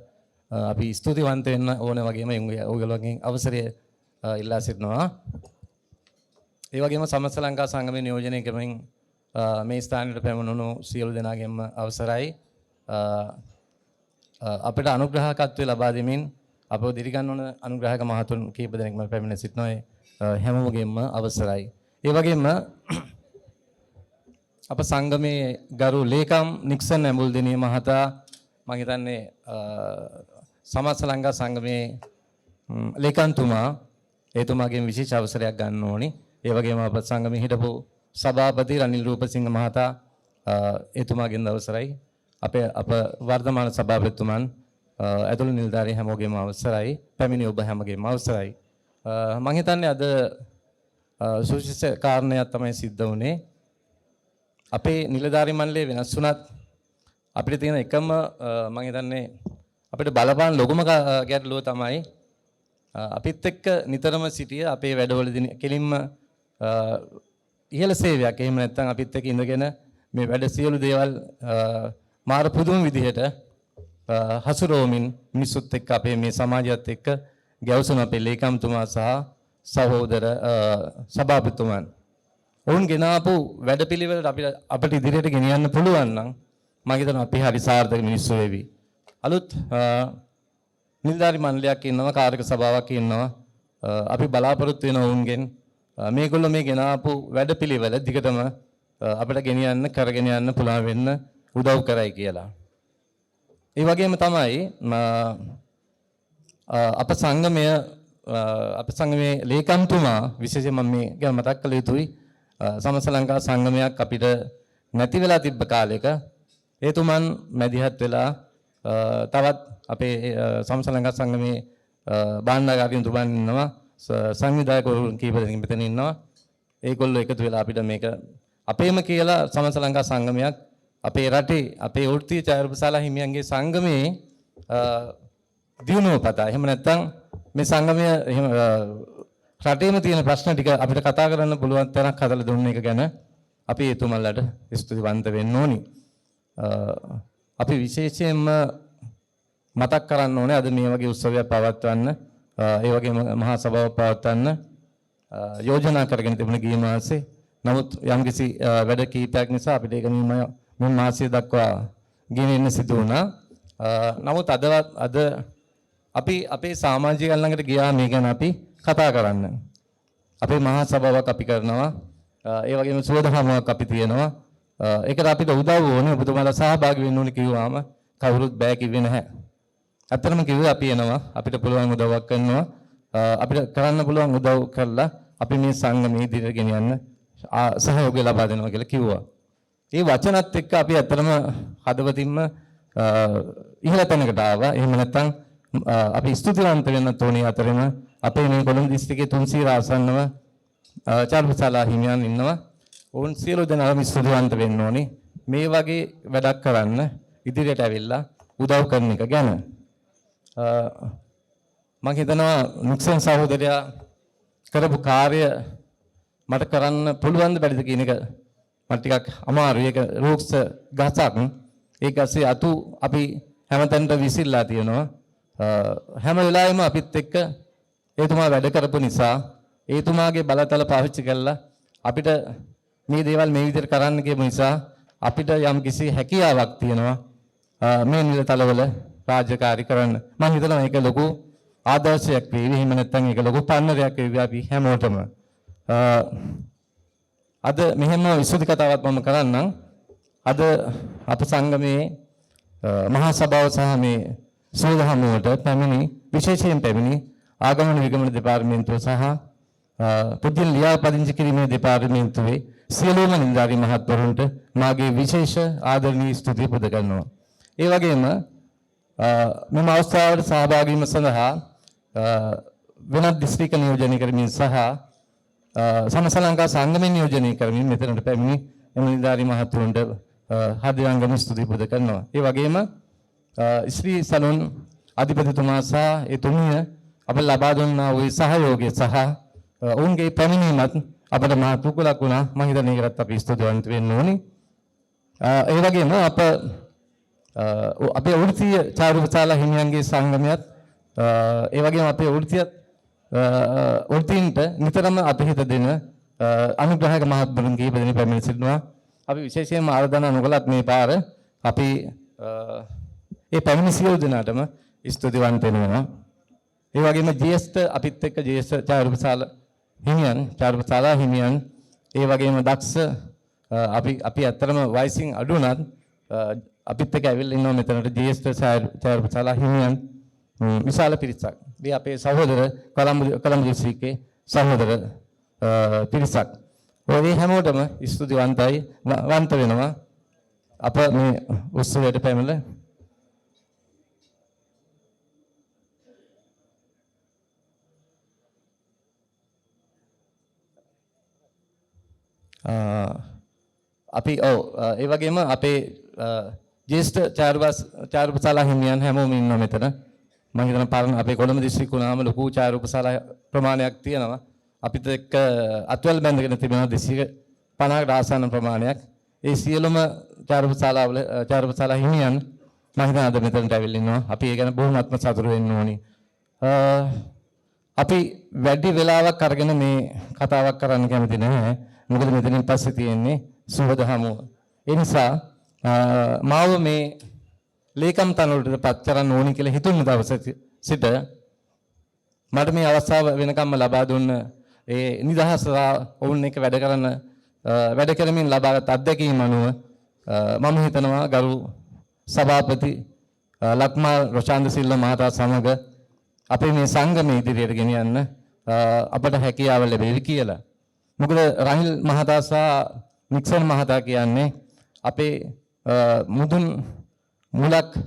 අපි ස්තුතිවන්ත වෙන්න ඕන වගේම ඔයගොල්ලෝගෙන් අවසරය ඉල්ලා සිටිනවා. ඒ වගේම සමස්ත ලංකා සංගමයේ නියෝජනය කරමින් මේ ස්ථානයට පැමිණුණු සියලු දෙනාගේම අවසරයි. අපිට අනුග්‍රහකත්වය ලබා දෙමින් අපව දිරිගන්වන අනුග්‍රහක මහතුන් කීප දෙනෙක්ම පැමිණ සිටිනවා. හැමෝගෙම අවසරයි. ඒ වගේම අප සංගමේ ගරු ලේකම් නික්සන් නැඹුල්දිනිය මහතා මම හිතන්නේ සමස්ත ලංකා සංගමේ ලේකම්තුමා එතුමාගෙන් විශේෂ අවසරයක් ගන්න ඕනි. ඒ වගේම අප සංගමේ හිටපු සභාපති රනිල් රූපසිංහ මහතා එතුමාගෙන් අවසරයි. අප වර්තමාන සභාපතිතුමන් ඇතුළු නිලධාරී හැමෝගෙම අවසරයි. පැමිණි ඔබ හැමගේම අවසරයි. මම හිතන්නේ අද සුවිශේෂ කාරණයක් තමයි සිද්ධ වුණේ. අපේ නිලධාරී මණ්ඩලය වෙනස් වුණත් අපිට තියෙන එකම මම හිතන්නේ අපිට බලපාන ලොකුම ගැටලුව තමයි අපිත් එක්ක නිතරම සිටිය අපේ වැඩවලදී කෙලින්ම ඉහළ සේවයක් එහෙම නැත්නම් අපිත් එක්ක ඉඳගෙන මේ වැඩ සියලු දේවල් මාර පුදුම විදිහට හසුරුවමින් මිනිසුත් එක්ක අපේ මේ සමාජයත් එක්ක ගැවසුන අපේ ලේකම්තුමා සහ සහෝදර සභාපතිතුමන් ඔවුන් ගෙනාපු වැඩපිළිවෙලට අපිට ඉදිරියට ගෙනියන්න පුළුවන් නම් මම හිතනවා අපි හරි සාර්ථක මිනිස්සු වෙවි. අලුත් නිලධාරි මණ්ඩලයක් ඉන්නවා කාර්යක සභාවක් ඉන්නවා අපි බලාපොරොත්තු වෙන ඔවුන්ගෙන් මේගොල්ලෝ මේ ගෙනාපු වැඩපිළිවෙල දිගටම අපිට ගෙනියන්න කරගෙන යන්න පුළුවන් වෙන්න උදව් කරයි කියලා. ඒ වගේම තමයි අප සංගමයේ ලේකම්තුමා විශේෂයෙන් මම මේ ගැන මතක් කළ යුතුයි. සමස්ත ලංකා සංගමයක් අපිට නැති වෙලා තිබ්බ කාලෙක එතුමන් මැදිහත් වෙලා තවත් අපේ සමස්ත ලංකා සංගමයේ බාණ්ඩාගාරිකතුමන් ඉන්නවා සංවිධායකවරු කීප දෙනෙක් මෙතන ඉන්නවා. ඒගොල්ලෝ එකතු වෙලා අපිට මේක අපේම කියලා සමස්ත ලංකා සංගමයක් අපේ රටේ අපේ වෘත්තීය ඡායාරූපශාලා හිමියන්ගේ සංගමයේ දියුණුව පතා. එහෙම නැත්නම් මේ සංගමය එහෙම රටේම තියෙන ප්‍රශ්න ටික අපිට කතා කරන්න පුළුවන් තරක් හදලා දුන්න එක ගැන අපි එතුමන්ලට ස්තුතිවන්ත වෙන්න ඕනි. අපි විශේෂයෙන්ම මතක් කරන්න ඕනේ අද මේ වගේ උත්සවයක් පවත්වන්න ඒ වගේම මහා සභාවක් පවත්වන්න යෝජනා කරගෙන තිබුණ ගිය මාසේ. නමුත් යම්කිසි වැඩ කීපයක් නිසා අපිට ඒක මේ මාසය දක්වා ගෙනෙන්න සිදු වුණා. නමුත් අද අපි අපේ සමාජිකයන් ළඟට ගියා මේ ගැන අපි කතා කරන්න. අපේ මහා සභාවක් අපි කරනවා. ඒ වගේම සුවදහමක් අපි තියෙනවා. ඒකට අපිට උදව් ඕනේ. ඔබතුමාලා සහභාගී වෙන්න ඕනේ කිව්වාම කවුරුත් බෑ කිව්වේ නැහැ. අත්‍තරම කිව්වේ අපි එනවා. අපිට පුළුවන් උදව්වක් කරනවා. අපිට කරන්න පුළුවන් උදව් කරලා අපි මේ සංගමයේ ඉදිරියට ගෙනියන්න සහයෝගය ලබා දෙනවා කියලා කිව්වා. ඒ වචනත් එක්ක අපි අත්‍තරම හදවතින්ම ඉහළ තැනකට ආවා. එහෙම නැත්නම් අපි ස්තුතිවන්ත වෙන්න තෝණි අතරෙම අපේ මේ කොළඹ දිස්ත්‍රික්කයේ 300 ආසන්නව ඡායාරූපශාලා හිමියන් ඉන්නවා. ඔවුන් සියලු දෙනාම ස්තුතිවන්ත වෙන්න ඕනේ. මේ වගේ වැඩක් කරන්න ඉදිරියට ඇවිල්ලා උදව් කරන එක ගැන. මම හිතනවා නික්සන් සහෝදරයා කරපු කාර්ය මට කරන්න පුළුවන් ද බැරිද කියන එක මට ටිකක් අමාරුයි. ඒක රූක්ෂ ගසක්. ඒක ඇස්සේ අතු අපි හැමතැනට විසිරලා තියෙනවා. හැම වෙලාවෙම අපිත් එක්ක එතුමා වැඩ කරපු නිසා එතුමාගේ බලතල පාවිච්චි කරලා අපිට මේ දේවල් මේ විදිහට කරන්න කියපු නිසා අපිට යම් කිසි හැකියාවක් තියෙනවා මේ නිලතලවල රාජකාරී කරන්න. මම හිතනවා මේක ලොකු ආදර්ශයක් වේවි. එහෙම නැත්නම් ඒක ලොකු පන්නරයක් වේවි අපි හැමෝටම. අද මෙහෙම විසුද්ධි කතාවක් මම කරන්නම්. අද අප සංගමයේ මහා සභාව සහ මේ සෝදහමුවට පැමිණි විශේෂයෙන් පැමිණි ආගමන විගමන දෙපාර්තමේන්තුව සහ පුද්ගල ලියාපදිංචි කිරීමේ දෙපාර්තමේන්තුවේ සියලුම නිලධාරි මහත්වරුන්ට මාගේ විශේෂ ආදරණීය ස්තුතිය පුද කරනවා. ඒ වගේම මෙම අවස්ථාවට සහභාගී වීම සඳහා වෙනත් දිස්ත්‍රික්ක නියෝජනය කරමින් සහ සමස්ත ලංකා සංගමයෙන් නියෝජනය කරමින් මෙතනට පැමිණි එම නිලධාරි මහත්වරුන්ට හදවතින්ම ස්තුති පුද කරනවා. ඒ වගේම ශ්‍රී සලුන් අධිපතිතුමා සහ එතුමිය අප ලබා දුන්නා වූ සහයෝගය සහ ඔවුන්ගේ පැමිණීමත් අපට මා කුකුලක් වුණා. මම හිතන්නේ ඒකටත් අපි ස්තුතිවන්ත වෙන්න ඕනේ. ඒ වගේම අපේ වෘත්තීය ඡායාරූපශාලා හිමියන්ගේ සංගමයත් ඒ වගේම අපේ වෘත්තීන්ට නිතරම අපිට දෙන අනුග්‍රහක මහත්වරුන් කීප දෙනෙක් පැමිණ සිටිනවා. අපි විශේෂයෙන්ම ආරාධනා නොකලත් මේ පාර අපි ඒ පැමිණි සියලු දෙනාටම ස්තුතිවන්ත වෙනවා. ඒ වගේම ජ්‍යෙෂ්ඨ අපිත් එක්ක ජ්‍යෙෂ්ඨ ඡායාරූපශාලා හිමියන් ඒ වගේම දක්ෂ අපි ඇත්තටම වයසින් අඩු වුණත් අපිත් එක්ක ඇවිල්ලා ඉන්නවා මෙතනට ජ්‍යෙෂ්ඨ ඡායාරූපශාලා හිමියන් විශාල පිරිසක්. මේ අපේ සහෝදර කොළඹ දිස්ත්‍රික්කයේ සහෝදර පිරිසක්. ඔය හැමෝටම ස්තුතිවන්තයි වන්ත වෙනවා. අප මේ උත්සවයට පැමිණලා අපි ඒ වගේම අපේ ජේෂ්ඨ චාරුපසාලා හිමියන් හැමෝම ඉන්නවා මෙතන. මම හිතනවා පාරණ අපේ කොළඹ දිස්ත්‍රික්ක උනාම ලොකු චාරුපසාලා ප්‍රමාණයක් තියෙනවා. අපිට එක්ක අත්වල බැඳගෙන තිබෙනවා 250කට ආසන්න ප්‍රමාණයක්. ඒ සියලුම චාරුපසාලා හිමියන් මම හිතනවා අද මෙතනට ඇවිල්ලා ඉන්නවා. අපි ඒ ගැන බොහොමත්ම සතුටු වෙන්න ඕනි. අපි වැඩි වෙලාවක් අරගෙන මේ කතාවක් කරන්න කැමති නැහැ. මොකද මෙතනින් පස්සේ තියෙන්නේ සුබද හමුව. ඒ නිසා මාව මේ ලේකම් තනවලට පත් කරන්න ඕනි කියලා හිතුණු දවසේ සිට මට මේ අවස්ථාව වෙනකම්ම ලබා දුන්න ඒ නිදහස වුන් එක වැඩ කරමින් ලබාගත් අත්දැකීම් අනුව මම හිතනවා ගරු සභාපති ලක්මාල් රොෂාන්ද සිල්ව මහතා සමග අපේ මේ සංගමය ඉදිරියට ගෙනියන්න අපට හැකියාව ලැබෙවි කියලා. මොකද රනිල් මහතා සහ නික්සන් මහතා කියන්නේ අපේ මුදල්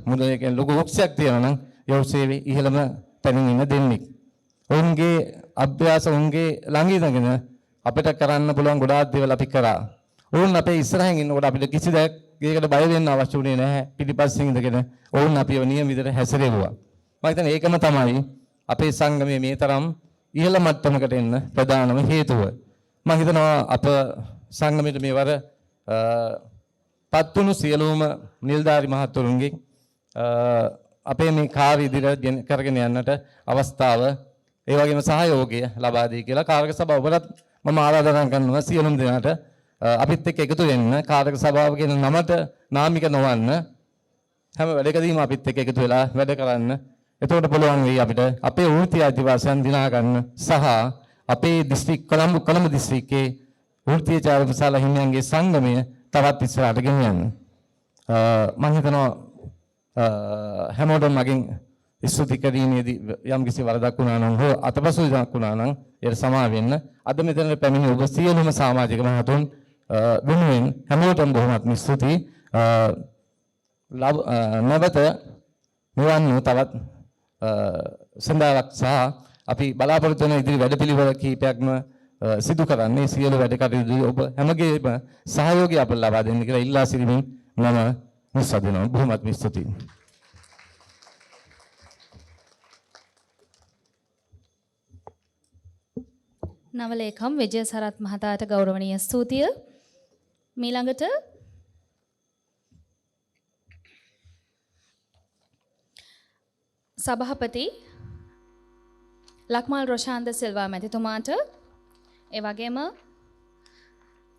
කියන්නේ ලොකු වෘක්ෂයක් තියෙනවා නම් ඒ ඔස්සේ ඉහළම තැනින් ඉන්න දෙන්නෙක්. ඔවුන්ගේ අභ්‍යාස ඔවුන්ගේ ළඟ ඉඳගෙන අපිට කරන්න පුළුවන් ගොඩාක් දේවල් අපි කරා. ඔවුන් අපේ ඉස්සරහින් ඉන්නකොට අපිට කිසි දෙයකට බය වෙන්න අවශ්‍ය වුණේ නැහැ. පිටිපස්සෙන් ඉඳගෙන ඔවුන් අපිව නියම විදිහට හැසිරෙවුවා. මම හිතන්නේ ඒකම තමයි අපේ සංගමයේ මේ තරම් ඉහළ මට්ටමකට එන්න ප්‍රධානම හේතුව. මම හිතනවා අප සංගමයට මේවර පත්තුණු සියලුම නිලධාරි මහතුරුන්ගේ අපේ මේ කාර්ය ඉදිරියට කරගෙන යන්නට අවස්ථාව ඒ වගේම සහයෝගය ලබා දී කියලා කාර්යක සභාව ඔබට මම ආරාධනා කරනවා සියලුම දෙනාට අපිත් එක්ක එකතු වෙන්න කාර්යක සභාව කියන නමට නාමික නොවන්න හැම වැඩකදීම අපිත් එක්ක එකතු වෙලා වැඩ කරන්න. එතකොට පුළුවන් වෙයි අපිට අපේ වෘත්තීය අධිවාසයන් දිනා ගන්න සහ අපේ දිස්ත්‍රික් කොළඹ දිස්ත්‍රික්කයේ වෘත්තීය චාරුපසාලා හිමියන්ගේ සංගමය තවත් ඉස්සරහට ගෙනියන්න. මම හිතනවා හැමෝටම මගෙන් ස්තුති කිරීමේදී යම් කිසි වරදක් වුණා නම් හෝ අතපසුවීමක් වුණා නම් ඒකට සමා වෙන්න. අද මෙතන පැමිණි ඔබ සියලුම සමාජික මහතුන් වෙනුවෙන් හැමෝටම බොහොමත්ම ස්තුතියි. නැවත මෙවන් තවත් සඳහාවක් සහ අපි බලාපොරොත්තු වෙන ඉදිරි වැඩපිළිවෙල කිහිපයක්ම සිදු කරන්නේ සියලු වැඩ කටයුතු ඔබ හැමගේම සහයෝගය අප ලබා දෙන්න කියලා ඉල්ලා සිටිමින් මම මුසදිනවා. බොහොමත්ම ස්තුතියි. නව ලේකම් විජය සරත් මහතාට ගෞරවනීය ස්තුතිය. මීළඟට සභාපති ලක්මාල් රොෂාන්ද සිල්වා මැතිතුමාට ඒ වගේම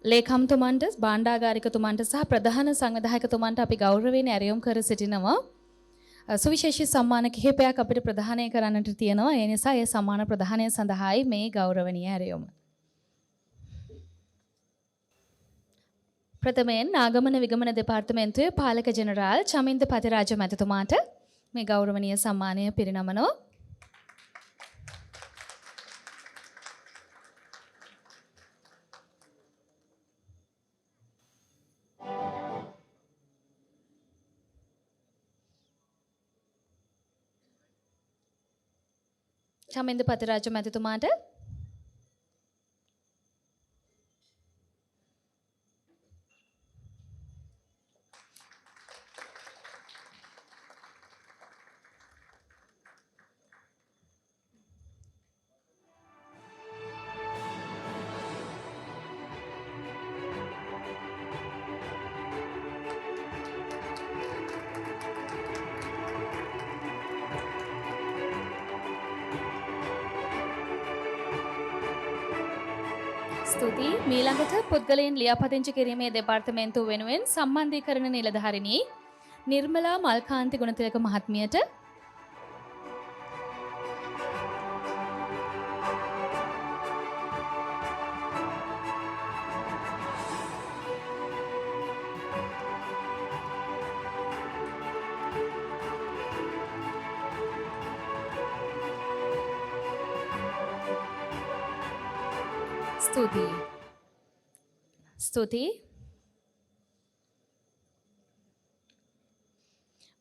ලේකම්තුමන්ට භාණ්ඩාගාරිකතුමන්ට සහ ප්‍රධාන සංවිධායකතුමන්ට අපි ගෞරවයෙන් ඇරයුම් කර සිටිනවා. සුවිශේෂී සම්මාන කිහිපයක් අපිට ප්‍රදානය කරන්නට තියෙනවා. ඒ නිසා ඒ සම්මාන ප්‍රදානය සඳහායි මේ ගෞරවනීය ඇරයුම. ප්‍රථමයෙන් නාගමන විගමන දෙපාර්තමේන්තුවේ පාලක ජෙනරාල් චමින්ද පතිරාජ මැතිතුමාට මේ ගෞරවනීය සම්මානය පිරිනමනවා. චමින්ද පතිරාජ මැතිතුමාට ස්තුතියි. මීළඟට පුද්ගලයන් ලියාපදිංචි කිරීමේ දෙපාර්තමේන්තුව වෙනුවෙන් සම්බන්ධීකරණ නිලධාරිණී නිර්මලා මල්කාන්ති ගුණතිලක මහත්මියට ස්තුතියි.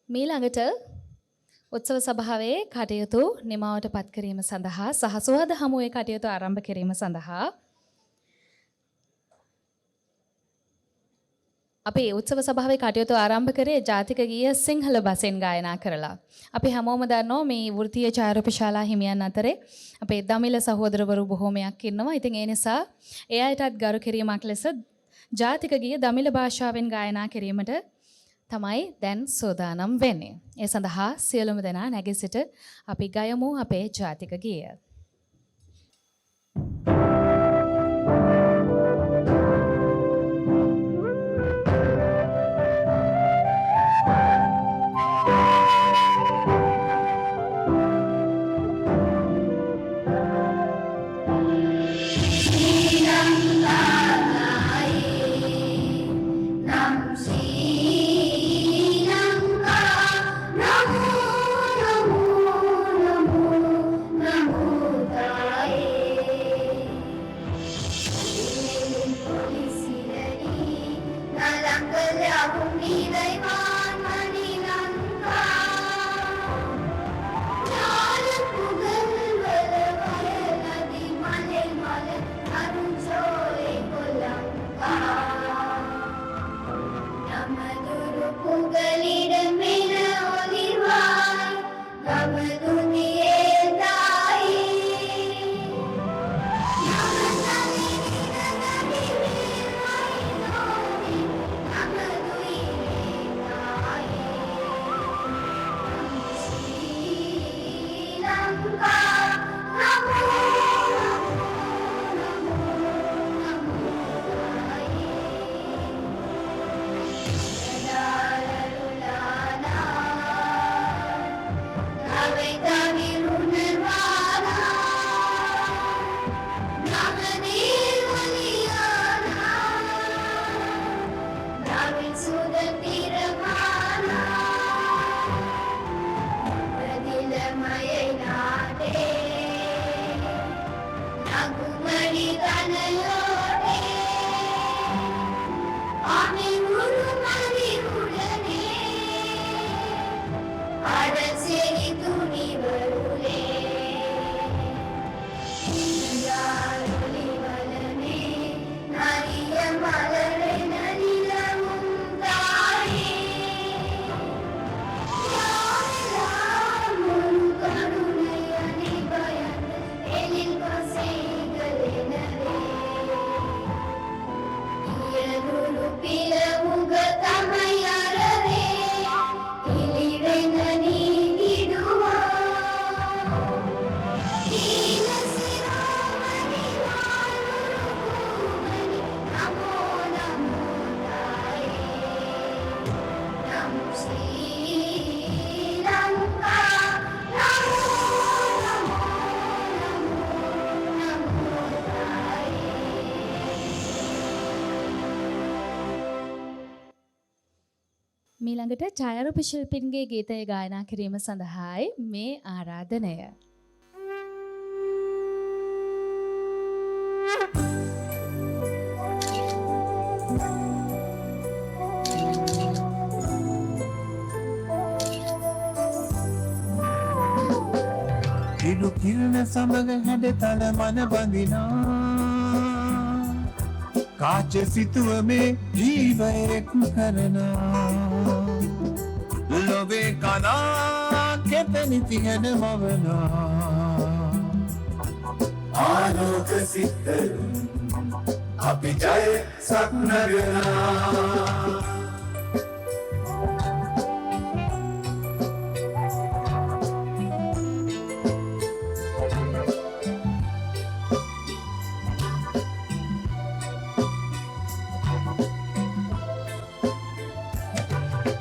මීළඟට උත්සව සභාවේ කටයුතු නිමාවට පත් කිරීම සඳහා සහ සුවද හමුවේ කටයුතු ආරම්භ කිරීම සඳහා අපි උත්සව සභාවේ කටයුතු ආරම්භ කරේ ජාතික ගීය සිංහල බසෙන් ගායනා කරලා. අපි හැමෝම දන්නවා මේ වෘත්තීය ඡායාරූප ශාලා හිමියන් අතරේ අපේ දමිළ සහෝදරවරු බොහෝමයක් ඉන්නවා. ඉතින් ඒ නිසා ඒ අයටත් ගරු කිරීමක් ලෙස ජාතික ගීය දමිළ භාෂාවෙන් ගායනා කිරීමට තමයි දැන් සූදානම් වෙන්නේ. ඒ සඳහා සියලුම දෙනා නැගී සිට අපි ගයමු අපේ ජාතික ගීය. මීළඟට ඡායාරූප ශිල්පින්ගේ ගීතය ගායනා කිරීම සඳහායි මේ ආරාධනය. ඉරු කිරණ සමග හැඩ තල මන බඳිනා කාච සිතුවමේ ජීවයෙක් කරනා ලොවේ කනා කෙතනි තිහෙන මවනා ආලෝක සිත්තරුන් අපි ජය සක්නගනා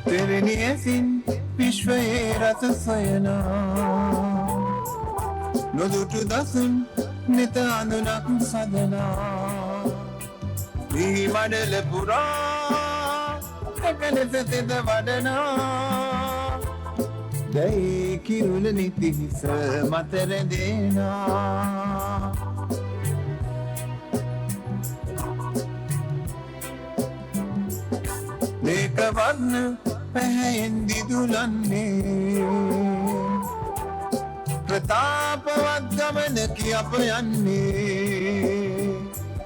तेरे ऐसिन विश्वයේ රස සොයනා නොදුටු දසුන් නිත අඳුනක් සදනා මේ මඩල පුරා එකලෙස තෙද වඩනා දැයි කිරුල නිති හිස මත රැඳෙනා මේක වර්ණ පැහැයෙන් දිදුලන්නේ ප්‍රතාපවත් ගමනකි අප යන්නේ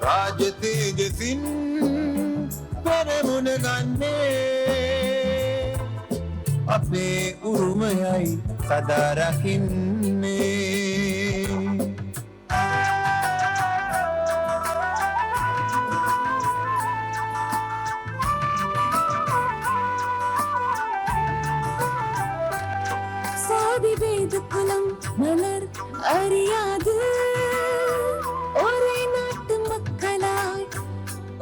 රාජ තේජසින් පෙරමුණ ගන්නේ අපේ උරුමයයි සදා රකින්නේ சாதிவேத குலம் மலர் அறியாது ஒரே நாட்டு மக்களாய்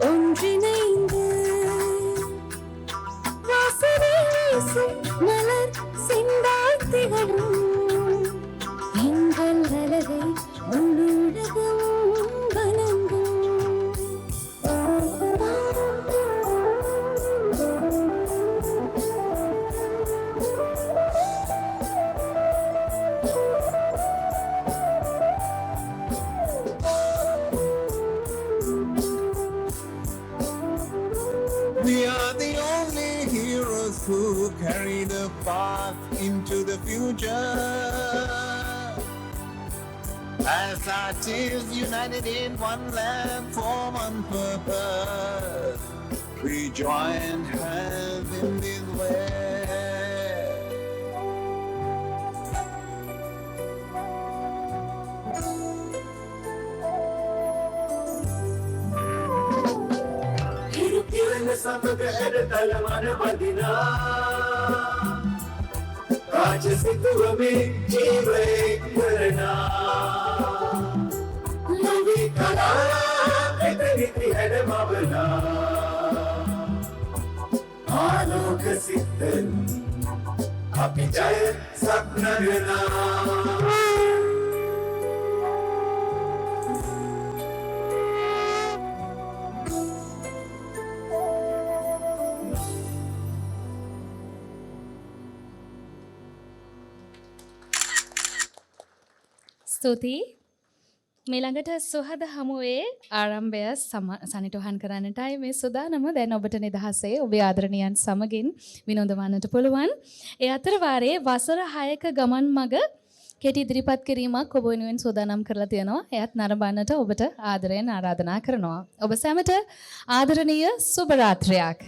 ஒன்றிணைந்து வாசனை வீசும் மலர் செந்தாய் திகழும் எங்கள் அழகை முழுவதும் We are the only heroes who carry the path into the future. As artists united in one land for one purpose, we join hands in this way. සමග හැඩතල මන බඳිනා රාජසිතුවමේ ජීවය කරනා ලොවි කලා එතනිති හැඩමවනා ආලෝක සිත්තන් අපි ජය සක්නගනා ස්තුතියි. මීළඟට සුහද හමුවේ ආරම්භය සනිටුහන් කරන්නටයි මේ සුදානම දැන් ඔබට නිදහසේ ඔබේ ආදරණීයන් සමගින් විනෝදවන්නට පුළුවන්. ඒ අතර වාරයේ වසර 6ක ගමන් මග කෙටි ඉදිරිපත් කිරීමක් ඔබ වෙනුවෙන් සූදානම් කරලා තියෙනවා. එයත් නරඹන්නට ඔබට ආදරයෙන් ආරාධනා කරනවා. ඔබ සැමට ආදරණීය සුබ රාත්‍රියක්.